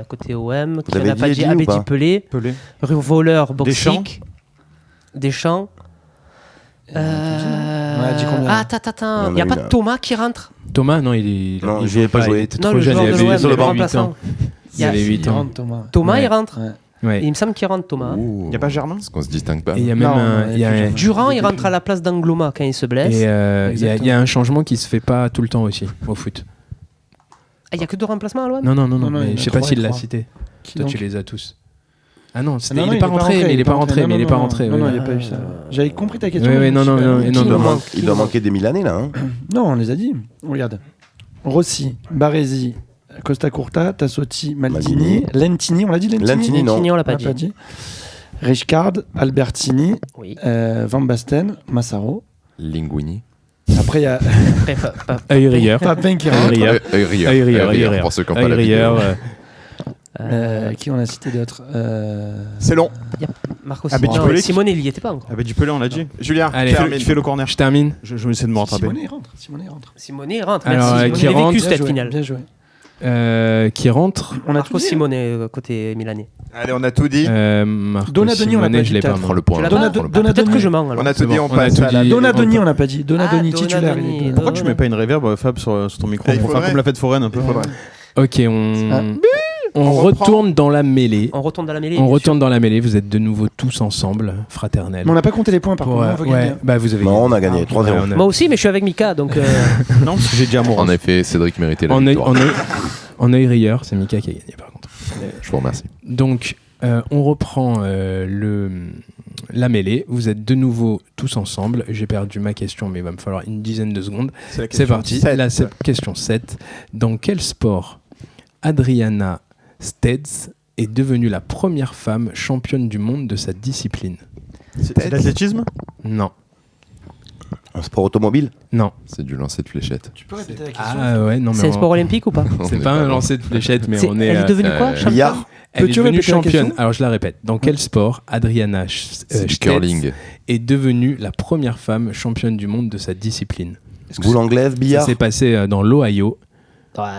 Côté OM. Vous avez dit Eddy ou Abedi pas Pelé. Pelé. Voleur, Deschamps. Boxic. Deschamps. On a dit combien? Ah, attends. Il y en Il n'y a a pas eu de là. Thomas qui rentre? Thomas, non, il Non, il il jouait pas pas, joué. Il était Non, trop le jeune, joueur il de avait l'OM, sur le le banc. 8 ans. remplaçant. Il avait 8 Il ans. rentre, Thomas. Thomas, Ouais. il rentre. Ouais. Ouais. Il me semble qu'il rentre, Thomas. Ouh. Il n'y a pas Germain? Parce qu'on se distingue pas. Et il y a même Non, un. ouais, il y a plus un- jeune. Durand, il rentre à la place d'Angloma quand il se blesse. Et il y a- il y, Exactement. a un changement qui se fait pas tout le temps aussi au foot. Ah, il n'y a que deux remplacements à l'OM? Non, Non, mais il y en je a sais pas 3 s'il et l'a 3. cité. Qui Toi, donc tu les as tous. Ah non, Ah non, il est pas rentré, mais il est pas rentré, mais il est pas rentré. Non, oui. non, il n'y a pas eu ça. J'avais compris ta question. Ouais, ouais, mais non, je sais non, pas. non, et non, Qui non. nous manque Il doit manquer des Milanais, là. hein. Non, on les a dit. Regarde. Rossi, Baresi, Costa Curta, Tassotti, Maldini, Lentini, on l'a dit Lentini Lentini, non. Lentini, on l'a On pas l'a dit. Richcard, Albertini, Oui. Van Basten, Massaro. Linguini. Après, il y a Après, Œil rieur. Papin qui Œil rentre. rieur. Œil rieur. Œil rieur, Œil œil rieur, rieur. pour ceux qui n'ont pas Œil la vidéo. rieur. Qui on a cité d'autres C'est long. Marco Ah, mais tu Simone. peux les- Simone, il y était pas encore. Abedi Pelé, on l'a dit. Julien, Allez, Qui fait le corner? Je termine. Je vais essayer de me rattraper. Simone rentre. Simone, il rentre. Alors, Merci. qui On a rentre vécu Bien cette joué, finale. Bien joué. Qui rentre. On a Marco tout dit, hein. Simone, côté milanais. Allez, on a tout dit. Marco Donadoni, on l'a Simone, pas je dit, l'ai pas. peut-être. moi. Prends le point. Tu l'as là, pas prends le Donadoni. point. Peut-être que je mens. alors. On a tout C'est dit, bon, on on a passe tout à la dit. Donadoni, on n'a pas dit. Donadoni, Ah, titulaire. Donadoni. il est pas- Pourquoi tu mets pas une reverb, Fab, sur ton micro Il pour faudrait. faire comme l'a fait Foren un peu? Ok, on reprend. retourne dans la mêlée. On retourne dans la mêlée. On bien retourne dans la mêlée. Vous êtes de nouveau tous ensemble, fraternels. Mais on n'a pas compté les points par Pour, contre. On veut ouais, gagner. bah vous avez. Non, on a gagné, 3-0. Ouais, on a- sûr. Moi aussi, mais je suis avec Mika, donc. Non, parce que j'ai dit Amoros. En effet, Cédric méritait la En œil, victoire. en œil rieur, c'est Mika qui a gagné par contre. Je vous remercie. Donc, on reprend la mêlée. Vous êtes de nouveau tous ensemble. J'ai perdu ma question, mais il va me falloir une dizaine de secondes. la C'est question parti. 7. La question 7. Dans quel sport Adriana Steeds est devenue la première femme championne du monde de sa discipline? C'est l'athlétisme? Non. Un sport automobile? Non. C'est du lancer de fléchettes. Tu peux répéter la question? Ah ouais, non mais C'est un sport olympique ou pas? c'est pas un lancer de fléchette, mais on est. Elle est devenue quoi? championne Billard? Elle est Peux-tu devenue répéter la championne. question Alors je la répète. Dans quel sport Adriana C'est du Steeds curling. est devenue la première femme championne du monde de sa discipline? Boule anglaise, Ça billard? s'est passé dans l'Ohio.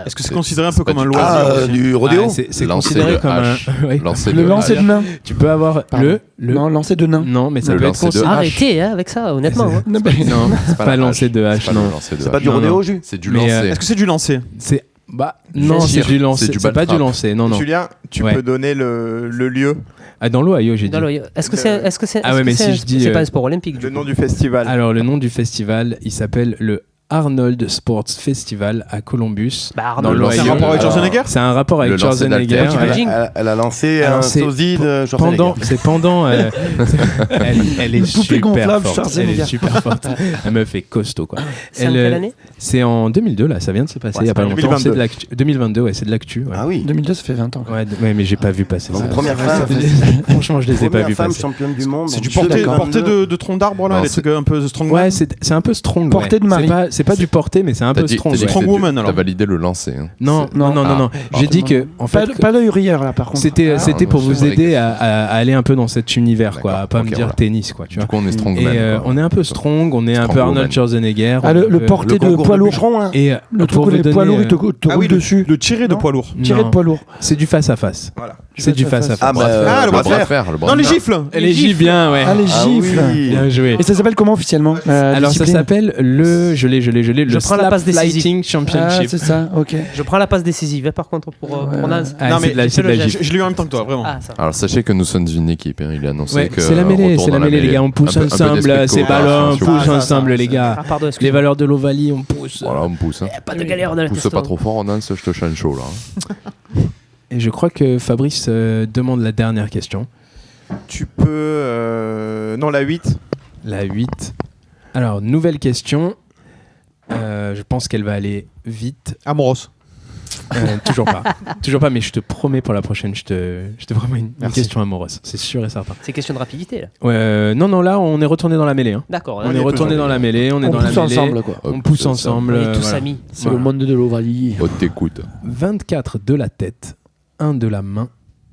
Est-ce que c'est considéré un peu comme un du- loisir Ah, aussi du rodéo? Ah, c'est Lancer considéré de comme un. hache. Ouais. Lancer Le de lancer hache. de nain. Tu peux avoir Pardon. le. Non, lancer de nain. Non, mais ça Le peut être lancer de considéré. hache. Arrêtez avec ça, honnêtement. hein. Non, mais- Non, C'est pas la lancer hache. de hache, C'est pas non. le lancer de C'est pas hache. du Non, rodéo, non. Jus? C'est du Mais, lancer. Est-ce que c'est du lancer? C'est. Bah, non, Bien c'est sûr. du lancer. C'est du C'est pas ball du trap. lancer. Non, non. Julien, tu Ouais. peux donner le lieu, Ah, dans l'Ohio, j'ai dit. Dans l'Ohio. Est-ce que c'est Ah ouais, mais si je dis, c'est pas un sport olympique du le coup. nom du festival. Alors, le nom du festival, il s'appelle le Arnold Sports Festival à Columbus. Bah, Dans Arnold, l'Ohio. C'est un rapport avec Schwarzenegger? C'est un rapport avec Le lancer Schwarzenegger. d'haltère. Voilà. Beijing. Elle a lancé Alors, un c'est sosie de Pendant, Schwarzenegger. c'est pendant. Elle est Une poupée super gonflable, forte. Elle Schwarzenegger. est super forte. Elle me fait costaud, quoi. C'est en Elle, quelle année? C'est en 2002, là. Ça vient de se passer il y a pas longtemps. 2022. C'est de l'actu. 2022, ouais, c'est de l'actu. Ouais. Ah oui. 2002, ça fait 20 ans. quoi. Ouais, mais j'ai pas vu passer Donc, ça. première c'est vrai, femme. ça fait- Franchement, je les ai pas Première vus femme passer. championne du monde. C'est en du porté 2022. de tronc d'arbre là, Non, les c'est- trucs un peu strongman. Ouais, c'est un peu strong. Portée ouais. de mari. C'est pas du porté, mais c'est un peu strong. T'as dit ouais. que c'est Strongwoman, du- alors. T'as validé le lancer. hein. Non, C'est- non, non, non, non. Ah, J'ai dit que, en fait, Pas l'œil rieur, là, par contre. c'était Ah, pour non, vous c'est vrai aider que- à aller un peu dans cet univers, quoi. D'accord, À pas ok, me dire voilà. tennis, quoi. Tu Du vois. coup, on est Et strongman. quoi. on est un peu strong, on est un peu Strongwoman. Arnold Schwarzenegger. Ah, le on peut- porté de concours poids de lourd. bûcheron, hein. Et Le truc pour où vous les poids donner, lourds, ils te Ah roulent oui, dessus. le tiré de Non. poids lourd. Tiré de poids lourd. c'est du face à face. Voilà. C'est du face à face. Ah, bah, Ah, le bras de fer. le bras Non, de les fer. gifles. Elle est gifle bien, ouais. Ah, les Ah gifles. oui. Bien joué. Et ça s'appelle comment officiellement Alors ça discipline s'appelle le, je l'ai, le Je prends la Slap passe décisive. Fighting Ah, Championship. c'est ça, ok. Je prends la passe décisive, hein, par contre, pour Nance. Ah, Non, c'est mais de la- c'est de la fais-le, gifle. Je l'ai eu en même temps que toi, vraiment. Ah, ça. Alors sachez que nous sommes une équipe. hein. Il a annoncé Ouais, que. c'est la mêlée, les gars. On pousse Un peu ensemble, d'esprit de c'est ballon, on coopération, pousse s'il vous plaît. ensemble, les gars. Ah, pardon, Les excusez-moi. valeurs de l'Ovalie, on pousse. Voilà, on pousse. hein. Pas de galère dans la Pousse pas trop fort, Nance, je te chante chaud là. Et je crois que Fabrice demande la dernière question. Tu peux. Non, la 8. La 8. Alors, nouvelle question. Je pense qu'elle va aller vite. Amoros. Toujours pas. Toujours pas, mais je te promets pour la prochaine, je te promets une Merci. question amoureuse. C'est sûr et certain. C'est question de rapidité, là. Ouais, non, là, on est retourné dans la mêlée. hein. D'accord. On hein. est retourné dans la mêlée, on est On dans la pousse mêlée. ensemble, quoi. On pousse ensemble. On est tous voilà. amis. C'est le monde de l'Ovalie. On t'écoute. 24 de la tête, 1 de la main,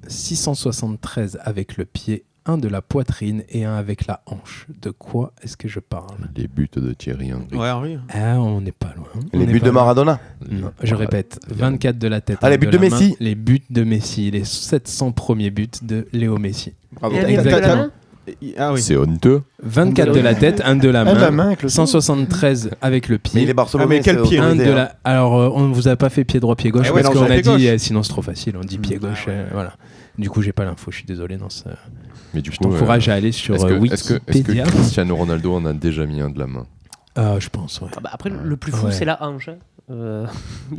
673 avec le pied, 1 de la poitrine et 1 avec la hanche. De quoi est-ce que je parle? Les buts de Thierry Henry. Ouais, Henri. Ah, on n'est pas loin. Les On buts n'est de pas loin. Maradona. Non, je répète, 24 de la tête. Ah, les 1 buts de la main, Messi. Les buts de Messi, les 700 premiers buts de Léo Messi. Bravo. Et les buts de la main Ah oui. C'est honteux. 24 de la tête, 1 de la Un de la main, main avec le 173 avec le Mais pied. il est Barcelonais. Ah, mais quel c'est pied Un de autorisé, hein. la... Alors, on ne vous a pas fait pied droit, pied gauche, Ah ouais, parce non, qu'on j'ai a fait dit, gauche. sinon c'est trop facile, on dit pied gauche, voilà. Du coup, j'ai pas l'info, je suis désolé. Non, Mais du je coup, t'encourage à aller sur est-ce que Wikipédia. Cristiano Ronaldo en a déjà mis un de la main? Ah, je pense, ouais. Ah bah après, le plus fou, Ouais. c'est la hanche. hein. Il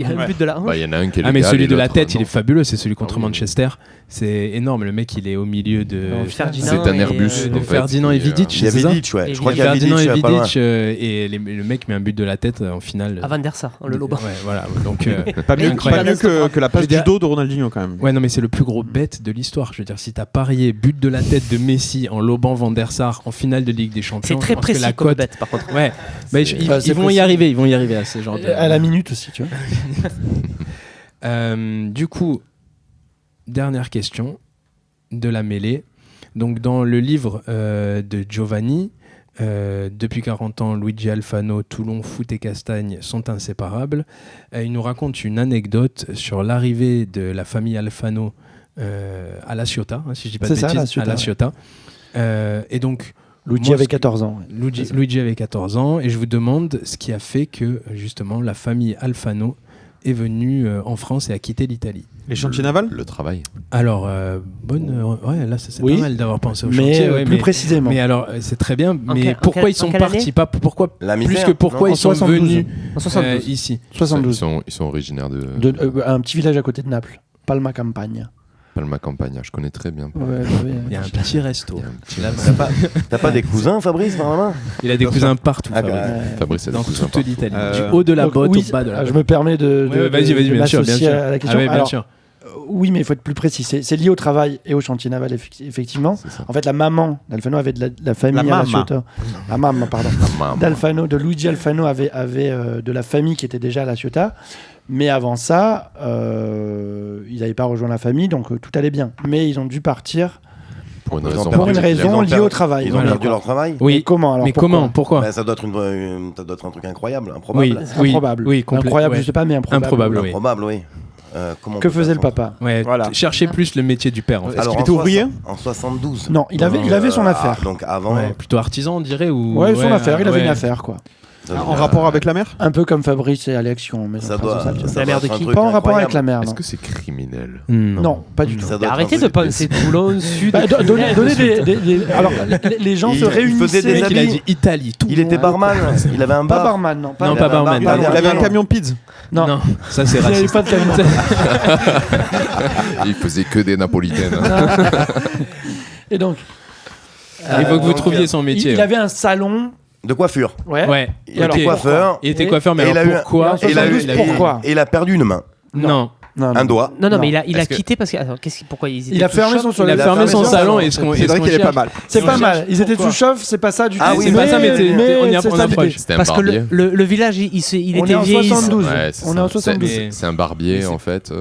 y a Ouais. un but de la hanche. Bah, il y en a un qui est Ah, mais légal celui et de la l'autre, tête, il non. est fabuleux, c'est celui contre Ah oui. Manchester. C'est énorme, le mec, il est au milieu de. Ferdinand C'est un et, Airbus, de en fait, Ferdinand et qui, Vidic, Il y a c'est ça Vidic, ouais. Et Je crois Il qu'il y y a a Vidic, Ferdinand et pas loin. Vidic, et le mec met un but de la tête en finale. À Van der Sar, en le lobant. Ouais, voilà. Donc, Pas mieux, incroyable. pas mieux que la passe Je veux dire- du dos de Ronaldinho quand même. ouais, non, mais c'est le plus gros bet de l'histoire. Je veux dire, si t'as parié but de la tête de Messi en lobant Van der Sar en finale de Ligue des Champions, C'est très je pense que précis la comme cote. bête, par contre. Ouais, mais ils c'est vont précis. y arriver, ils vont y arriver à ce genre de. À la minute aussi, tu vois. Du coup, dernière question de la mêlée. Donc, dans le livre de Giovanni, depuis 40 ans, Luigi Alfano, Toulon, Foot et Castagne sont inséparables. Il nous raconte une anecdote sur l'arrivée de la famille Alfano à La Ciotat, hein, si je dis pas de C'est ça, bêtises, La à La Ciotat, Ciotat. Et donc, Luigi moi, avait ce que- 14 ans. ouais. Luigi avait 14 ans et je vous demande ce qui a fait que justement la famille Alfano est venue en France et a quitté l'Italie. Les chantiers navals. Le travail. Alors, ouais, là c'est Oui, pas mal d'avoir pensé au Mais chantier. ouais, plus précisément. mais alors, c'est très bien. Mais en pourquoi quelle- ils sont en quelle année partis pas pourquoi La plus misère, que pourquoi non ils sont 72. venus En 72. ici. 72. Ils sont originaires de. Un petit village à côté de Naples. Palma Campagna. Palma Campagna, je connais très bien. Ouais, Il y a un petit resto. Il y a un petit- Là, T'as pas des cousins, Fabrice, normalement? il a des cousins partout, Ah, Fabrice. Fabrice a des Dans cousins toute partout. l'Italie. Du Euh, haut de la Donc, botte oui, au bas de la je botte. me permets de Vas-y, bien sûr, bien m'associer sûr. à la question. Ah ouais, bien Alors, sûr. oui, mais il faut être plus précis. C'est lié au travail et au chantier naval, effectivement. C'est ça. En fait, la maman d'Alfano avait de la famille La à La mamma. Ciotat. La maman, pardon. Maman. D'Alfano, de Luigi Alfano avait de la famille qui était déjà à La Ciotat. Mais avant ça, ils n'avaient pas rejoint la famille, donc tout allait bien. Mais ils ont dû partir Pour une Ils ont raison. perdu- pour une raison liée au travail. Ils ont Voilà. perdu leur travail? Oui. Mais comment alors Mais pourquoi comment? Pourquoi? Ben, ça doit être un truc incroyable, improbable. Oui, oui, Improbable. oui, Incroyable, ouais. je sais pas, mais improbable. Improbable, oui. Improbable, oui. Comment on Que peut faisait le faire ça? papa? Ouais, Voilà. cherchez plus le métier du père, en fait. Est-ce Alors, qu'il en était ouvrier? En 72. Non, il avait son affaire. Donc avant, Ouais, plutôt artisan, on dirait, ou... Ouais, son affaire, il avait ouais. une affaire, quoi. ça En doit- rapport avec la mer? Un peu comme Fabrice et Alexion. Mais ça enfin, doit, c'est ça, ça La doit mère de être un qui? truc Pas en rapport avec incroyable. la mer, Est-ce non. que c'est criminel? Non, pas du tout. Ça doit être un Arrêtez de truc- penser Toulon, Sud. Bah, donner alors, les gens Il- se il faisait réunissaient. des Le mec, il a amis. dit Italie, tout. Il était barman, il avait un Pas bar. barman, non. Non, Il pas avait un barman. bar, Il avait un camion pizza. Non, Non, ça c'est il avait raciste. pas de camion. Il faisait que des napolitaines. Et donc, Il faut que vous donc, trouviez son métier. il avait un salon. De coiffure. Ouais. Ouais. Il alors, était coiffeur. Il était Et- coiffeur, mais et il alors a eu- pourquoi et il a eu- il a eu- pourquoi Et il a perdu une main, Non. Non, un doigt. Non, Non. mais il a Est-ce que- quitté parce que. Attends, pourquoi ils étaient Il a tous fermé chocs son Il salon. a fermé son salon et salon. ce C'est vrai qu'il est pas mal. C'est Si pas on mal. cherche Ils étaient pourquoi. tout chauves, c'est pas ça du tout. Ah oui, c'est pas ça, mais on y c'est ça approche. l'idée. C'était un Parce que barbier. le village, il On était est en vieillissant. 72. Ouais, c'est On est ça. en 72. C'est un barbier en fait.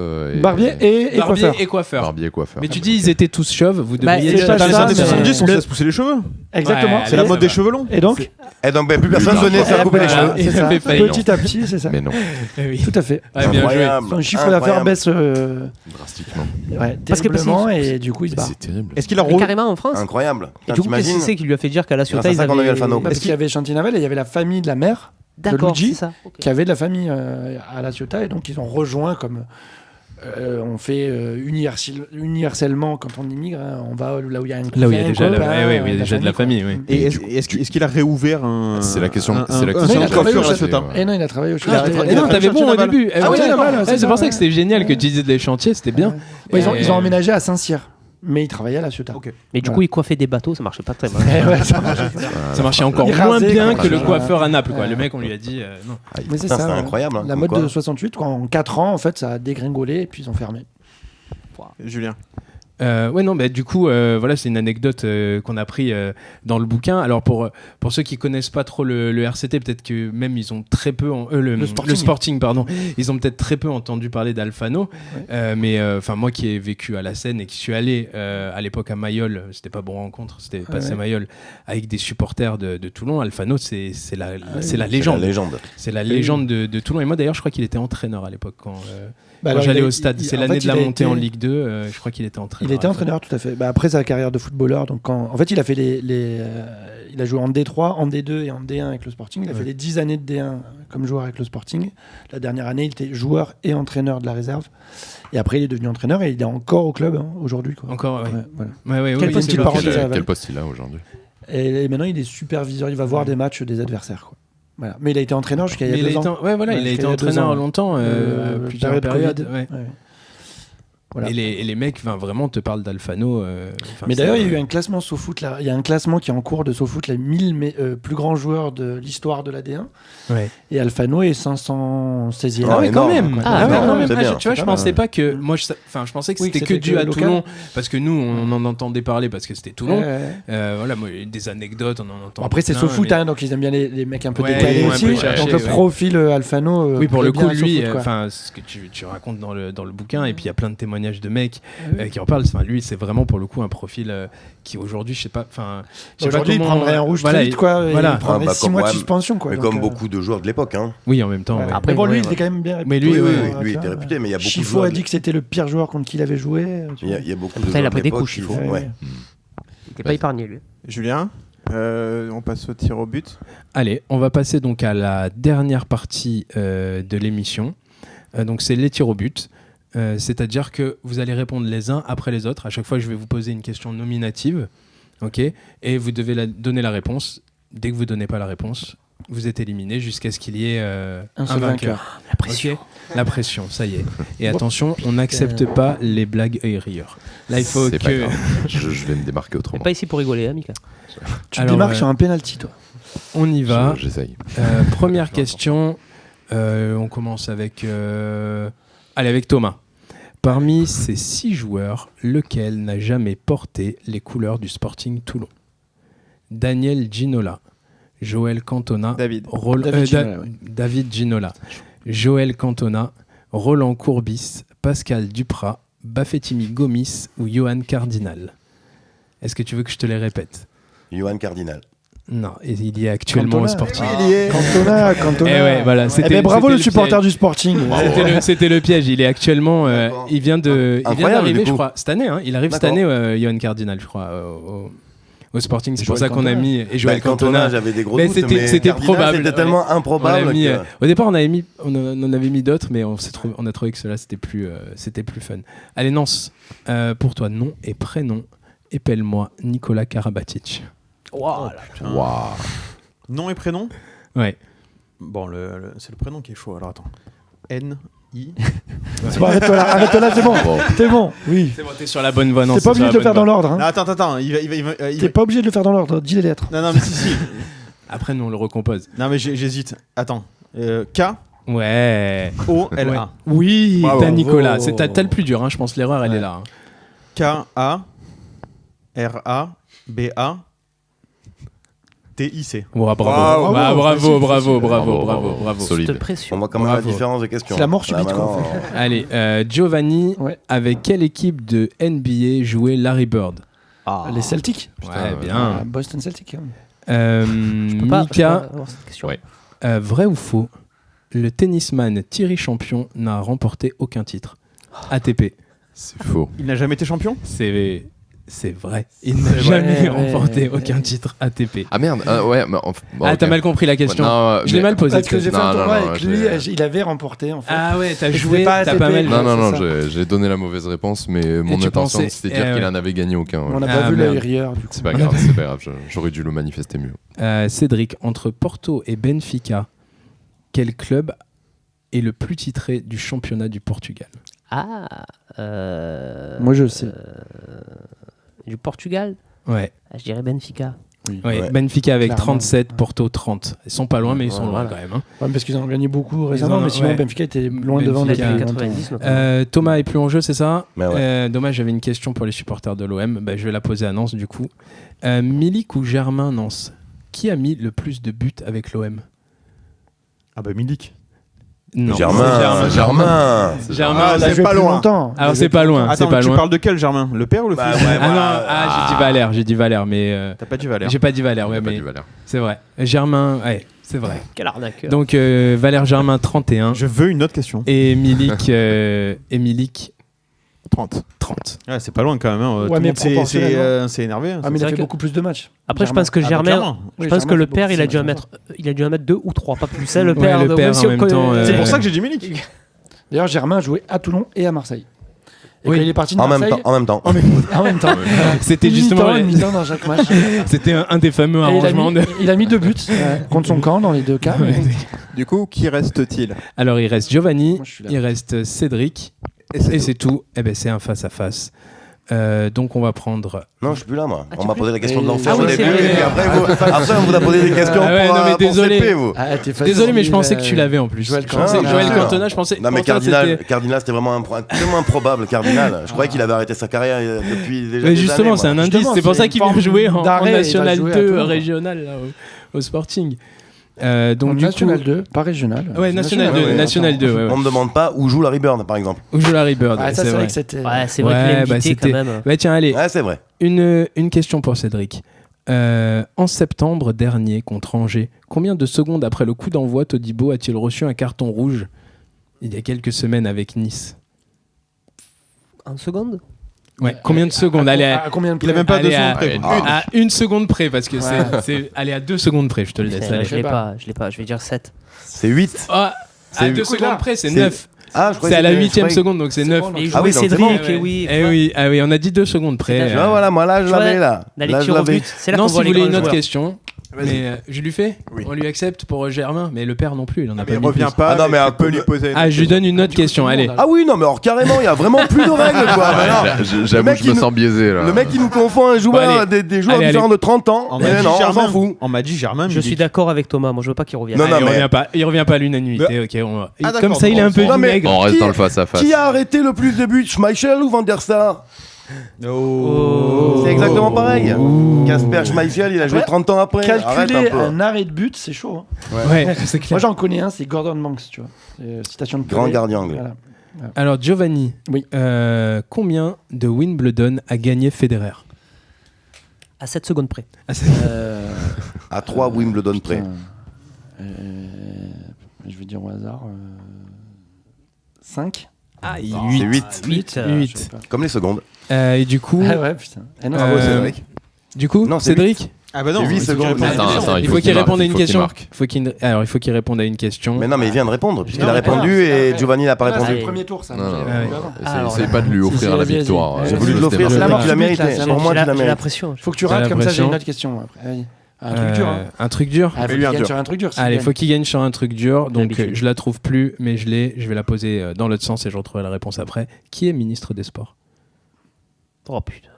Barbier et coiffeur. Barbier et coiffeur. Barbier coiffeur. Mais tu dis, ils étaient tous chauves, vous Bah, devriez... c'est pas Dans les ça, années mais- 70, on se le- laisse pousser les cheveux. Exactement. Ouais, C'est la allez, mode ça des va. cheveux longs. Et donc, Et donc, plus personne ne venait se faire couper les Voilà. cheveux. c'est Il ça. avait failli. Petit à petit, c'est ça. Mais non, Oui. Tout à fait. Ah, bien joué. Incroyable. Son chiffre d'affaires Incroyable. baisse drastiquement. Parce que- terriblement et du coup il se Mais barre. c'est terrible. Est-ce qu'il a Mais carrément en France. Incroyable. Et Putain, du coup, qu'est-ce que t'imagines c'est qui lui a fait dire qu'à la Ciotat, Grâce à ils ça qu'on a eu avaient. Alfano. Parce qu'il y avait chantier naval et il y avait la famille de la mère D'accord, Luigi, c'est ça. Ok. qui avait de la famille à La Ciotat et donc ils ont rejoint comme on fait universellement quand on immigre, hein, on va là où il y a un Là où il y a cousin, déjà, un copain, il y a déjà de la famille, oui. Et est-ce qu'il a réouvert un. C'est la question. un- C'est la un question. salon de coiffure à la Ciotat. Et non, il a travaillé au Il a chantier. travaillé- Et non, a t'avais chantier bon au naval. début. Ah oui, Ouais, naval, ouais, c'est c'est pour ça, ça que c'était génial que tu disais les chantiers, c'était bien. Ouais, ils ont Et- emménagé à Saint-Cyr, mais il travaillait à La Ciotat. Ok. Mais du coup, il coiffait des bateaux, ça marchait pas très mal. Ouais, ça marche. Ça marchait encore Il moins rasait bien quand que le même. coiffeur à Naples, quoi. Ouais. Le mec, on lui a dit non. Mais c'est Putain, ça. c'est ouais. incroyable, hein, La comme mode quoi. de 68, quoi, en 4 ans, en fait, ça a dégringolé et puis ils ont fermé. Julien. Ouais, non, bah, du coup, voilà, c'est une anecdote qu'on a pris dans le bouquin. Alors, pour ceux qui connaissent pas trop le RCT, peut-être que même ils ont très peu, le sporting, pardon, ils ont peut-être très peu entendu parler d'Alfano. Mais enfin, moi qui ai vécu à la Seine et qui suis allé à l'époque à Mayol, c'était pas bon rencontre, c'était passé à Mayol avec des supporters de Toulon. Alfano, c'est la légende. La légende. C'est la légende de Toulon. Et moi, d'ailleurs, je crois qu'il était entraîneur à l'époque quand alors, j'allais il a- au stade. il- C'est en l'année fait, de la il a montée été- en Ligue 2. Je crois qu'il était entraîneur. Il était entraîneur, tout à fait. Bah, après sa carrière de footballeur, donc en fait, il a fait il a joué en D3, en D2 et en D1 avec le Sporting. Il a fait les 10 années de D1 comme joueur avec le Sporting. La dernière année, il était joueur et entraîneur de la réserve. Et après, il est devenu entraîneur et il est encore au club aujourd'hui, quoi. Encore, ouais. Ouais, voilà. Ouais, Quelle oui, petite c'est vrai. parenthèse à la Quel poste il a aujourd'hui? Et maintenant, il est superviseur. Il va voir des matchs des adversaires, quoi. Voilà. Mais il a été entraîneur jusqu'à il Mais y a 2 ans. ouais, voilà, Ouais, il a été jusqu'à il y a 2 entraîneur ans, longtemps, plusieurs période périodes. Covid. Ouais. Ouais. Voilà. Et les mecs, vraiment, te parlent d'Alfano. Enfin, Mais d'ailleurs, c'est- il y a eu un classement SoFoot là. Il y a un classement qui est en cours de SoFoot, les 1000 plus grands joueurs de l'histoire de la D1. Ouais. Et Alfano est 516e. Ah ouais, quand énorme. même. quoi. Ah, ouais, ouais, quand même. c'est bien. Tu vois, je pensais pas que moi, je pensais que Oui, c'était que que c'était dû à local. Toulon, parce que nous, on en entendait parler parce que c'était Toulon. Ouais. Voilà, moi, des anecdotes, on en entend. Bon, après, c'est plein, SoFoot, mais- hein, donc ils aiment bien les mecs un peu Ouais, décalés ils vont un aussi. peu chercher, donc le ouais. profil Alfano. Oui, pour le plaît coup, bien à lui, SoFoot, quoi. enfin, ce que tu racontes dans le bouquin, et puis il y a plein de témoignages de mecs qui en parlent. Enfin, lui, c'est vraiment pour le coup un profil qui aujourd'hui, je sais pas, enfin, je sais pas Aujourd'hui, il comment. prendrait un rouge voilà, très vite, quoi. voilà. Il prendrait Ah, bah, 6 comme mois de moi, suspension, quoi. Mais donc, comme beaucoup de joueurs de l'époque. Hein. Oui, en même temps. ouais. ouais. Après, Mais bon, lui, ouais, il était quand même bien réputé. Mais lui, Oui, ouais, lui, il était réputé, mais il y a beaucoup de Chifo joueurs. a dit que c'était le pire joueur contre qui il avait joué. tu Il vois. y a beaucoup de Putain, il a joueurs pris de des l'époque coups, qui Chifo. font- ouais. Il était pas épargné, lui. Julien, on passe au tir au but. Allez, on va passer donc à la dernière partie de l'émission. Donc c'est les tirs au but. C'est-à-dire que vous allez répondre les uns après les autres. À chaque fois, je vais vous poser une question nominative, ok, et vous devez donner la réponse. Dès que vous donnez pas la réponse, vous êtes éliminé jusqu'à ce qu'il y ait Un seul vainqueur. La pression. Ok. La pression, ça y est. Et attention, on n'accepte pas les blagues œil-rieurs. Là, il faut C'est pas que... grave. Je vais me démarquer T'es autrement. pas ici pour rigoler, hein, Mika. Tu te Alors, démarques sur un penalty, toi. On y va. J'essaye. Première question. On commence avec... Allez, avec Thomas. Parmi ces 6 joueurs, lequel n'a jamais porté les couleurs du Sporting Toulon? Daniel Ginola, Joël Cantona, David. David Ginola, Joël Cantona, Roland Courbis, Pascal Duprat, Bafétimi Gomis ou Johan Cardinal. Est-ce que tu veux que je te les répète? Johan Cardinal. Non, et il y est actuellement au Sporting. Cantona. Eh ouais, voilà, bravo c'était le supporter piège. du Sporting. C'était le piège. Il est actuellement, D'accord. il vient Incroyable, d'arriver, du coup. je crois, cette année. Hein, il arrive cette D'accord. année, Johan Cardinal, je crois, au Sporting. C'est pour Joël ça qu'on a Cantona. mis et Joël Cantona, Cantona. j'avais des gros Mais doutes, c'était Cardinal, probable. C'était tellement On improbable. a mis, que- au départ, on en avait mis d'autres, mais on a trouvé que cela c'était plus fun. Allez, Nance, pour toi, nom et prénom. Épelle-moi Nicolas Karabatic. Wow, Waouh. Nom et prénom. Ouais. Bon, c'est le prénom qui est chaud. Alors attends. N-I. C'est bon, arrête-toi là, c'est bon. C'est bon, oui. C'est bon, t'es sur la bonne voie. Non, T'es pas obligé de le faire dans l'ordre. Non, Hein. attends. T'es pas obligé de le faire dans l'ordre. Dis les lettres. Non, mais si. Après, nous on le recompose. Non, mais j'hésite. Attends. K-O-L-A. Ouais. Ouais. Oui, Bravo. t'as Nicolas. Bravo. T'as le plus dur, hein. Je pense que l'erreur elle est là. Hein. K-A-R-A-B-A-T-I-C. Bravo. Bravo. Solide. cette pression. On voit quand même la Bravo. différence de questions. C'est la mort Là, subite, quoi, en maintenant, Allez, Giovanni, Ouais. avec quelle équipe de NBA jouait Larry Bird? Les Celtics. Ouais, bien. Boston Celtics. Hein. Je peux pas Mika, avoir cette question. Ouais. vrai ou faux? Le tennisman Thierry Champion n'a remporté aucun titre. ATP. C'est faux. Il n'a jamais été champion. C'est vrai. Il n'a jamais ouais, remporté ouais. aucun titre ATP. Ah merde. Ouais. Mais Ah, t'as mal compris la question. Je l'ai mal posée. Parce que j'ai fait Non, un tournoi non, avec non, lui, j'ai- il avait remporté en fait. Ah ouais, t'as Mais joué, c'était pas t'as ATP. pas mal. Non, c'est ça. j'ai donné la mauvaise réponse, mais mon tu intention pensais- c'était de dire qu'il en avait gagné aucun. ouais. On n'a Ah, pas vu merde. l'œil rieur du coup. C'est pas grave. J'aurais dû le manifester mieux. Cédric, entre Porto et Benfica, quel club est le plus titré du championnat du Portugal? Ah. Moi je sais. Du Portugal. Ouais. Je dirais Benfica. Ouais. Benfica avec Clairement. 37, Porto 30. Ils sont pas loin, mais ils sont loin voilà. quand même. Hein. Ouais, parce qu'ils en ont gagné beaucoup récemment, en ont- mais sinon ouais. Benfica était loin Benfica, devant Depuis depuis 90 notamment. Thomas est plus en jeu, c'est ça? Mais ouais. Dommage, j'avais une question pour les supporters de l'OM. Je vais la poser à Nance du coup. Milik ou Germain, Nance? Qui a mis le plus de buts avec l'OM? Ah bah Milik. Non, Germain. c'est Ah, Germain, Il a c'est joué pas plus loin. longtemps. Alors c'est pas loin. c'est Attends, pas tu loin. parles de quel Germain? Le père ou le Bah, fils? ouais, Ah non, voilà. j'ai dit Valère, mais T'as pas dit Valère. j'ai pas dit Valère, ouais, Pas mais du Valère. c'est vrai. Germain, ouais, c'est vrai. Quel arnaqueur. Donc Valère Germain 31 Je veux une autre question. et Milik 30. 30. Ouais, c'est pas loin quand même. Hein. Ouais, Tout le mais monde s'est proportionnellement. s'est énervé. hein. Ah, mais il C'est a vrai fait que- beaucoup plus de matchs. Après, je Germain. pense que Ah, bah, Germain, clairement. Oui, je pense que Germain le fait père, beaucoup il a plus dû en de mettre, il a dû en mettre 2 ou 3, pas plus. C'est le Ouais, père. le donc père, même si en on même connaît- temps, C'est pour ça que j'ai dit Milik. D'ailleurs, Germain a joué à Toulon et à Marseille. Et Oui. quand il est parti de En même Marseille, temps. En même temps. en même temps. C'était Une justement mi-temps, une mi-temps dans chaque match. c'était un des fameux Et arrangements de il a mis 2 buts contre son camp dans les 2 cas. Ouais. Du coup, qui reste-t-il? Alors il reste Giovanni, Moi, je suis là. il reste Cédric et c'est tout. Eh ben c'est un face à face. Donc on va prendre. Non, je suis plus là, moi. Ah, On tu m'a peux- posé la question de Ah l'enfer oui, au c'est début, vrai. et puis après, on vous a posé des questions Ah ouais, non, mais pour désolé. CP, vous. Ah, t'es facile. Désolé, mais je pensais que tu l'avais en plus. Joël Je pensais que Cantona. Joël Ah, bien Cantona, sûr. je pensais. Non, mais pour toi, Cardinal, c'était- c'était vraiment tellement improbable, Cardinal. Je croyais qu'il avait arrêté sa carrière depuis déjà Mais des justement, années, c'est un moi. indice. Justement, C'est pour c'est ça une qu'il vient forme jouer en d'arrêt, il va National jouer à 2 Toulon. régional là, au Sporting. Donc du National coup, 2, pas régional. ouais, National 2, ouais, National 2. Ouais, On me demande pas où joue Larry Bird, par exemple. Où joue Larry Bird. Ah, ça, c'est c'est vrai vrai. que c'était. Ouais, c'est vrai Ouais, qu'il a bah, invité quand c'était- même. Bah tiens, allez, Ouais, c'est vrai. une question pour Cédric. En septembre dernier contre Angers, combien de secondes après le coup d'envoi Todibo a-t-il reçu un carton rouge il y a quelques semaines avec Nice? En seconde. Ouais, combien de secondes? Allez, À combien de Il a même pas Allez, 2 secondes à- près. à 1 seconde près, parce que Ouais. c'est allez à 2 secondes près, je te le laisse. Je Allez. l'ai pas, je l'ai pas. Je vais dire 7. C'est 8. Ah, à C'est- 2 secondes près, c'est c'est- 9. Ah, je croyais C'est à la que c'était- 8ème je croyais- seconde, donc c'est 9. bon, Et il Ah oui, jouait donc c'est bon. Cédric, et oui. Eh oui, on a dit 2 secondes près. C'est Tu vois, voilà, moi là, je Tu vois, l'avais là. La Là, je lecture au l'avais. but, c'est là Non, qu'on si voit vous les voulez grands une autre joueurs. question, Mais je lui fais Oui. On lui accepte pour Germain, mais le père non plus, il en a Ah, pas mais il mis revient plus. pas. Ah non, mais tu un peux peu lui de- poser. Ah, je lui donne une autre question, allez. Ah oui, non, mais alors carrément, il y a vraiment plus de règles, quoi. Voilà. J'avoue, mec, je me il sens biaisé là. Le mec, il nous confond un joueur, Bon, allez. des joueurs Allez, différents de 30 ans. En Mais Magic non, on Germain. s'en fout. En Magic Germain, Je suis d'accord avec Thomas, moi je veux pas qu'il revienne. Non, Ah, non, mais- il revient pas à l'unanimité, ok. Ah, Comme d'accord, ça, il est un peu Non, mais- vinaigre. On reste Qui- dans le face à face. Qui a arrêté le plus de buts, Schmeichel ou Van der Sar? Oh. C'est exactement pareil. Casper Schmeichel, il a joué Ouais. 30 ans après. Arrête Calculer un peu. un arrêt de but, c'est chaud. Hein. Ouais, c'est clair. Moi, j'en connais un, c'est Gordon Banks, tu vois. Citation de Grand Pelé. gardien anglais. Voilà. Alors, Giovanni, Oui. combien de Wimbledon a gagné Federer? À 7 secondes près. À 3 Wimbledon près. Putain. Je vais dire au hasard 5. Ah, C'est 8. 8. 8. Comme les secondes. Et du coup, Ah ouais, putain. Ah non, Bravo, Euh, Cédric. du coup, Non, c'est Cédric, Ah bah non, C'est huit il faut qu'il secondes. réponde. Attends, il faut qu'il marque, réponde à une il faut qu'il question. marque. Alors, il faut qu'il réponde à une question. Mais non, mais il vient de répondre, puisqu'il Non, a mais répondu voilà, c'est et après. Giovanni n'a pas Ah, c'est répondu. le premier tour, ça. Non, non, J'ai- ouais. non. Alors, Essayez pas de lui si, offrir si, la vas-y, victoire. vas-y. J'ai Ouais, voulu te je l'offrir, démarre. c'est La moi marque qui la publique, méritais. là, Pour moi, tu la J'ai la mérites. pression. Faut que tu T'as rates, comme ça j'ai l'impression une autre question après. Vas-y. Un truc dur. Hein. Un truc dur. Ah, faut Fais-lui qu'il un gagne dur. sur un truc dur. s'il Allez, gagne. faut qu'il gagne sur un truc dur. Donc, D'habitude. je la trouve plus, mais je l'ai. Je vais la poser dans l'autre sens et je retrouverai la réponse après. Qui est ministre des Sports? Oh putain.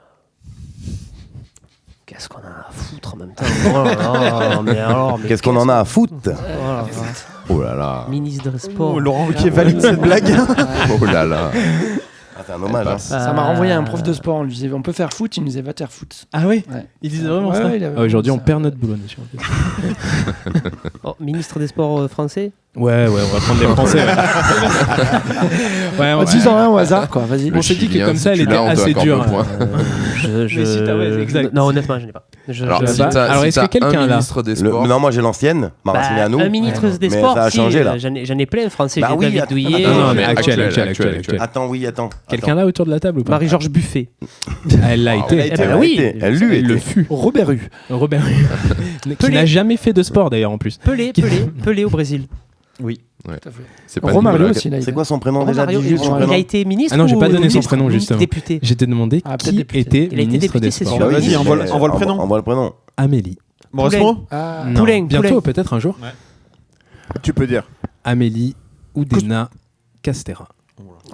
Qu'est-ce qu'on a à foutre en même temps? Oh là là, mais alors, mais Qu'est-ce qu'on en a à foutre? Oh là là. Oh là là. Ministre des Sports. Oh, Laurent qui valide cette blague. Oh là là. Ah, c'est un hommage. Hein. Ça m'a renvoyé à un prof de sport. On lui disait on peut faire foot, il nous disait va faire foot. Ah oui. Ouais. Il disait vraiment Ouais, ça. ouais, il avait Ah, aujourd'hui, on ça. perd notre boulot, monsieur. Oh, ministre des Sports français. Ouais, on va prendre les Français. Ouais, En disant un au hasard quoi, vas-y. Le On s'est dit que Chilien, comme ça, elle si tu était l'as, on te assez accorde dure. le point. Je... Mais si t'as- ouais, exact. Non, honnêtement, je n'ai pas. Alors, je- si bah, t'as alors, est-ce que quelqu'un un là ministre des Sports, Non, moi j'ai l'ancienne, Maracineanu. Un ministre des Mais Sports, ça a si, changé, là. J'en ai plein français. Bah J'ai oui, David attends, Douillet. Non, non, mais Actuel, actuel. Attends, oui, attends. Quelqu'un là autour de la table ou pas? Marie-Georges Buffet. Elle l'a été. Eh ben Elle oui. Elle lui Elle le était. fut. Robert Hue. Robert, qui Pelé. n'a jamais fait de sport d'ailleurs en plus. Pelé au Brésil. c'est pas Romario du tout, aussi, il a été. C'est quoi son prénom déjà? Romario, Dis juste son il prénom. a été ministre. Ah non, j'ai ou pas donné son ministre prénom, ou justement. Député. Je t'ai demandé Ah, peut-être qui député. était Il a été ministre député, des c'est Sports. sûr. Bah, vas-y, Oui, envoie le prénom. Envoie le prénom. Amélie. Maurice Poulain. Mo Ah, Non, Poulain, bientôt, Poulain. peut-être un jour. Tu peux dire. Amélie Oudena Castera.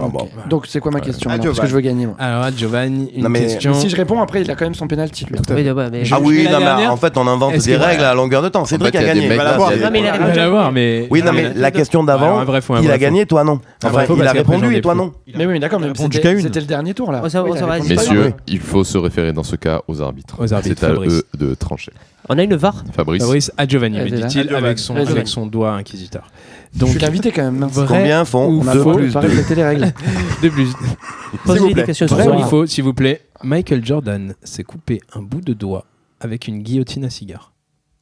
Ah bon. ok. Donc c'est quoi ma question Ah, alors, parce que je veux gagner moi. Alors, à Giovanni, une Non, mais question. Si je réponds après, il a quand même son penalty lui. Oui, ouais, mais Ah Je oui, mets la non, mais dernière. en fait, on invente Est-ce des que- règles à longueur de temps. Cédric il y a a des gagné. mecs Voilà, là, c'est- Non, mais il a On va la voir, mais. Oui, non, mais la question Alors, d'avant, un vrai faux, un il vrai a faux. gagné, toi non. Un Enfin, vrai faux, il a parce qu'après, répondu j'en ai et toi plus. non. Mais oui, mais d'accord, mais répondu qu'à une. c'était le dernier tour là. Oh, ça Oui, il a va, répondu. c'est pas Messieurs, grave. il faut se référer dans ce cas aux arbitres. Aux arbitres, C'est à Fabrice. eux de trancher. On a une VAR. Fabrice, Fabrice à Giovanni, Elle me est là. dit-il, À Giovanni. avec son, Ouais, Giovanni. avec son doigt inquisiteur. Je Donc, suis l'invité quand même. vrai Combien font ou On a 2 faux plus pas 2 respecté les règles. de plus. Posez-lui vous des plaît. questions sur Vrai ça. ou faux, s'il vous plaît, Michael Jordan s'est coupé un bout de doigt avec une guillotine à cigare.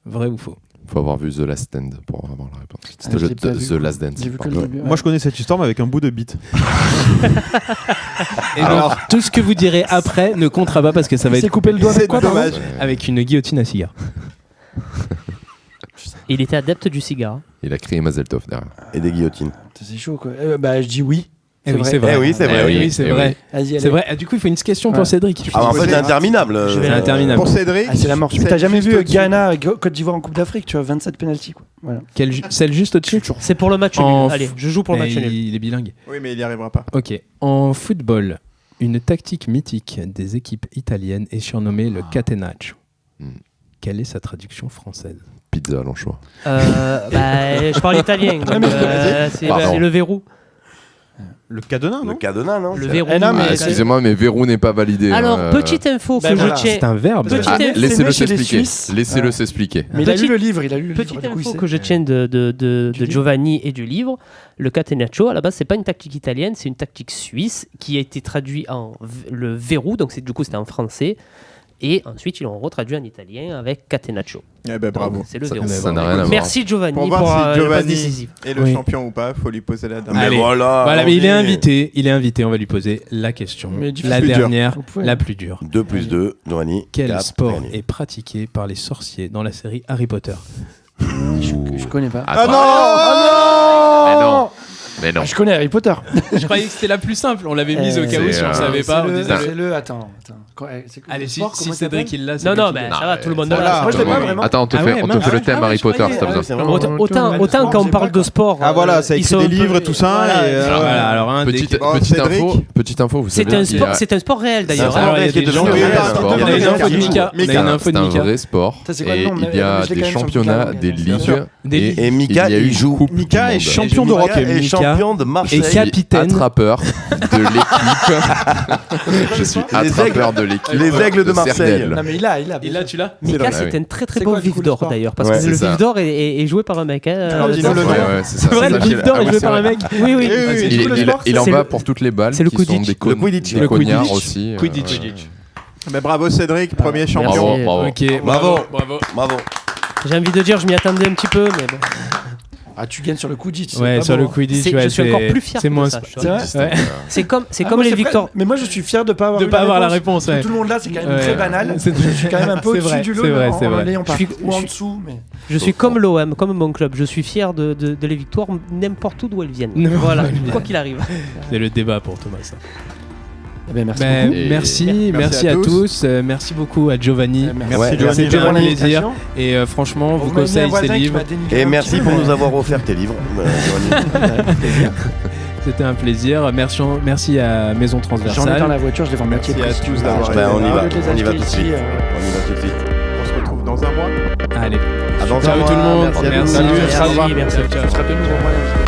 Vrai ou faux? faut avoir vu The Last Stand pour avoir la réponse. Ah, je l'ai pas vu, The quoi. Last Dance. J'ai vu que pardon. le début. Moi je connais cette histoire mais avec un bout de bite. Et donc, tout ce que vous direz après ne comptera pas parce que ça va Il s'est être coupé le doigt avec quoi pardon dommage. avec une guillotine à cigare. Il était adepte du cigare. Il a crié Mazel Tov derrière. et des guillotines. C'est chaud quoi. Bah je dis oui. Eh oui, c'est vrai. vrai. Eh oui, c'est vrai. Eh oui, c'est Eh vrai. Vas-y, allez. C'est vrai. Ah, du coup, il faut une question Ouais. pour Cédric. Ah, en fait, c'est interminable. Je vais C'est interminable. Pour Cédric. Ah, c'est la mort. celle T'as jamais juste vu au-dessus. Ghana avec Côte d'Ivoire en Coupe d'Afrique, tu vois, 27 penalty quoi. Voilà. Celle juste au-dessus. C'est pour le match En nul. Allez, je joue pour le Mais match nul. il est bilingue. Oui, mais il n'y arrivera pas. Ok. En football, une tactique mythique des équipes italiennes est surnommée le catenaccio. Hmm. Quelle est sa traduction française? Pizza à l'anchois. Je parle italien. donc, c'est Pardon. c'est le verrou. Le cadenas, Le non cadenas, non? Le verrou. Eh non, mais Ah, excusez-moi, mais verrou n'est pas validé. Alors, hein. petite info Ben que voilà. je tiens. C'est un verbe. Petite Ah, info- laissez-le chez les s'expliquer. Suisses. Laissez-le Ah. s'expliquer. Mais il a lu Petite- le livre, il a lu le livre. Petite du coup, il info sait. que je tiens de livre. Giovanni et du livre. Le catenaccio, à la base, c'est pas une tactique italienne, c'est une tactique suisse qui a été traduite en le verrou, donc du coup c'était en français. Et ensuite, ils l'ont retraduit en italien avec catenaccio. Eh ben bravo. C'est le Ça verrou. ça n'a rien à voir. Merci Giovanni Pour pour, voir si le passe Giovanni décisif. est le Oui. champion ou pas, faut lui poser la dame. Mais Allez. voilà. Voilà, mais il est allons-y. invité. Il est invité. On va lui poser la question. Mais difficile. La Plus dur. dernière, Vous pouvez. la plus dure. 2 plus 2, Giovanni. Quel 4, sport gagné. est pratiqué par les sorciers dans la série Harry Potter? Je connais pas. Attends. Ah non Mais non. Mais non. Je connais Harry Potter. Je croyais que c'était la plus simple. On l'avait mise au cas où si on savait pas. on disait- Attends. Allez, si Cédric il l'a. c'est Non, lui non, qui mais l'a. ça va, tout le monde Voilà. l'a. Moi, je l'ai pas vraiment. Attends, on te Ah fait, ouais, on te mince. fait le thème Ah, Harry je Potter croyais, si t'as besoin. c'est vraiment- Autant quand on parle de sport. Ah voilà, ça ils écrit sont- des livres et tout ça. Voilà, et, Alors, voilà, alors un Petite, des- petite info, vous C'est savez un qu'il y sport, a- c'est un sport réel d'ailleurs. C'est un hein. Alors, il y a qui est des devenu gens. un Il y réel a sport. une info de Mika. On a une info de C'est un Mika. vrai sport. Ça, c'est quoi le Et nom il y a Je l'ai des quand même sur le championnats, bouquin, des bien ligues. sûr. Des ligues. Et Mika, il y a eu il joue. Coupe du Mika est Monde. champion d'Europe. Mika est Mika. champion de Marseille. Et Je suis capitaine. attrapeur de l'équipe. Je suis attrapeur de l'équipe. les aigles de Marseille. Serdaigle. Non, mais il a. Et là, tu l'as Mika, Ah oui. c'est un très très C'est bon quoi, du coup, vif le d'or sport d'ailleurs. Parce Ouais, que c'est le ça. vif d'or est joué par un mec. Alors, dis-nous le Ouais, nom. ouais, c'est ça. C'est vrai, c'est le ça. vif d'or Ah est oui, joué c'est par un vrai. mec. Oui, oui. Il en C'est va le- pour toutes les balles c'est le qui sont Quidditch. des Le Quidditch. des Le cognards Quidditch. aussi. Quidditch. Mais bravo Cédric, premier champion. Bravo, Merci. bravo. Ok, Bravo. bravo. Bravo. J'ai envie de dire, je m'y attendais un petit peu, mais bon. Ah, tu gagnes sur le Quidditch. c'est Ouais, pas sur beau, le hein. Quidditch, Je ouais, suis encore plus fier c'est de moins. ça. je C'est vrai Ouais. C'est comme Ah, comme moi, les c'est victoires. vrai, mais moi, je suis fier de pas avoir De eu pas avoir la réponse, ouais. Tout le monde là, c'est quand même Ouais. très banal. C'est- Je suis quand même un peu c'est au-dessus vrai, du lot. c'est vrai, en- c'est en vrai. l'ayant pas. Je suis- Ou en je suis- dessous, mais. Je suis comme l'OM, comme mon club. Je suis fier de les victoires, n'importe où d'où elles viennent. Non, Voilà, ouais. quoi qu'il arrive. C'est le débat pour Thomas. Ça. Eh ben, merci Ben, beaucoup. Et- merci, merci à tous. Merci beaucoup à Giovanni. Merci, Ouais, Giovanni, c'était pour un plaisir. l'invitation. Et franchement, vous Vous m'avez mis un conseille voisin ces qui livres. m'a dénigré Et un merci petit peu, pour mais- nous avoir offert tes livres. C'était un plaisir. Merci à Maison J'en ai dans Transversale. la voiture, je les vends moitié Merci à prix. tous d'avoir Ben, on y va. Je vais les On y va acheter tout de ici, suite. On y va tout de suite. On se retrouve dans un mois. Allez. À dans Ciao un tout le mois. monde. Merci à tous. Merci. Salut, Au revoir. merci. Ciao, ciao. Ce sera de nouveau moyen.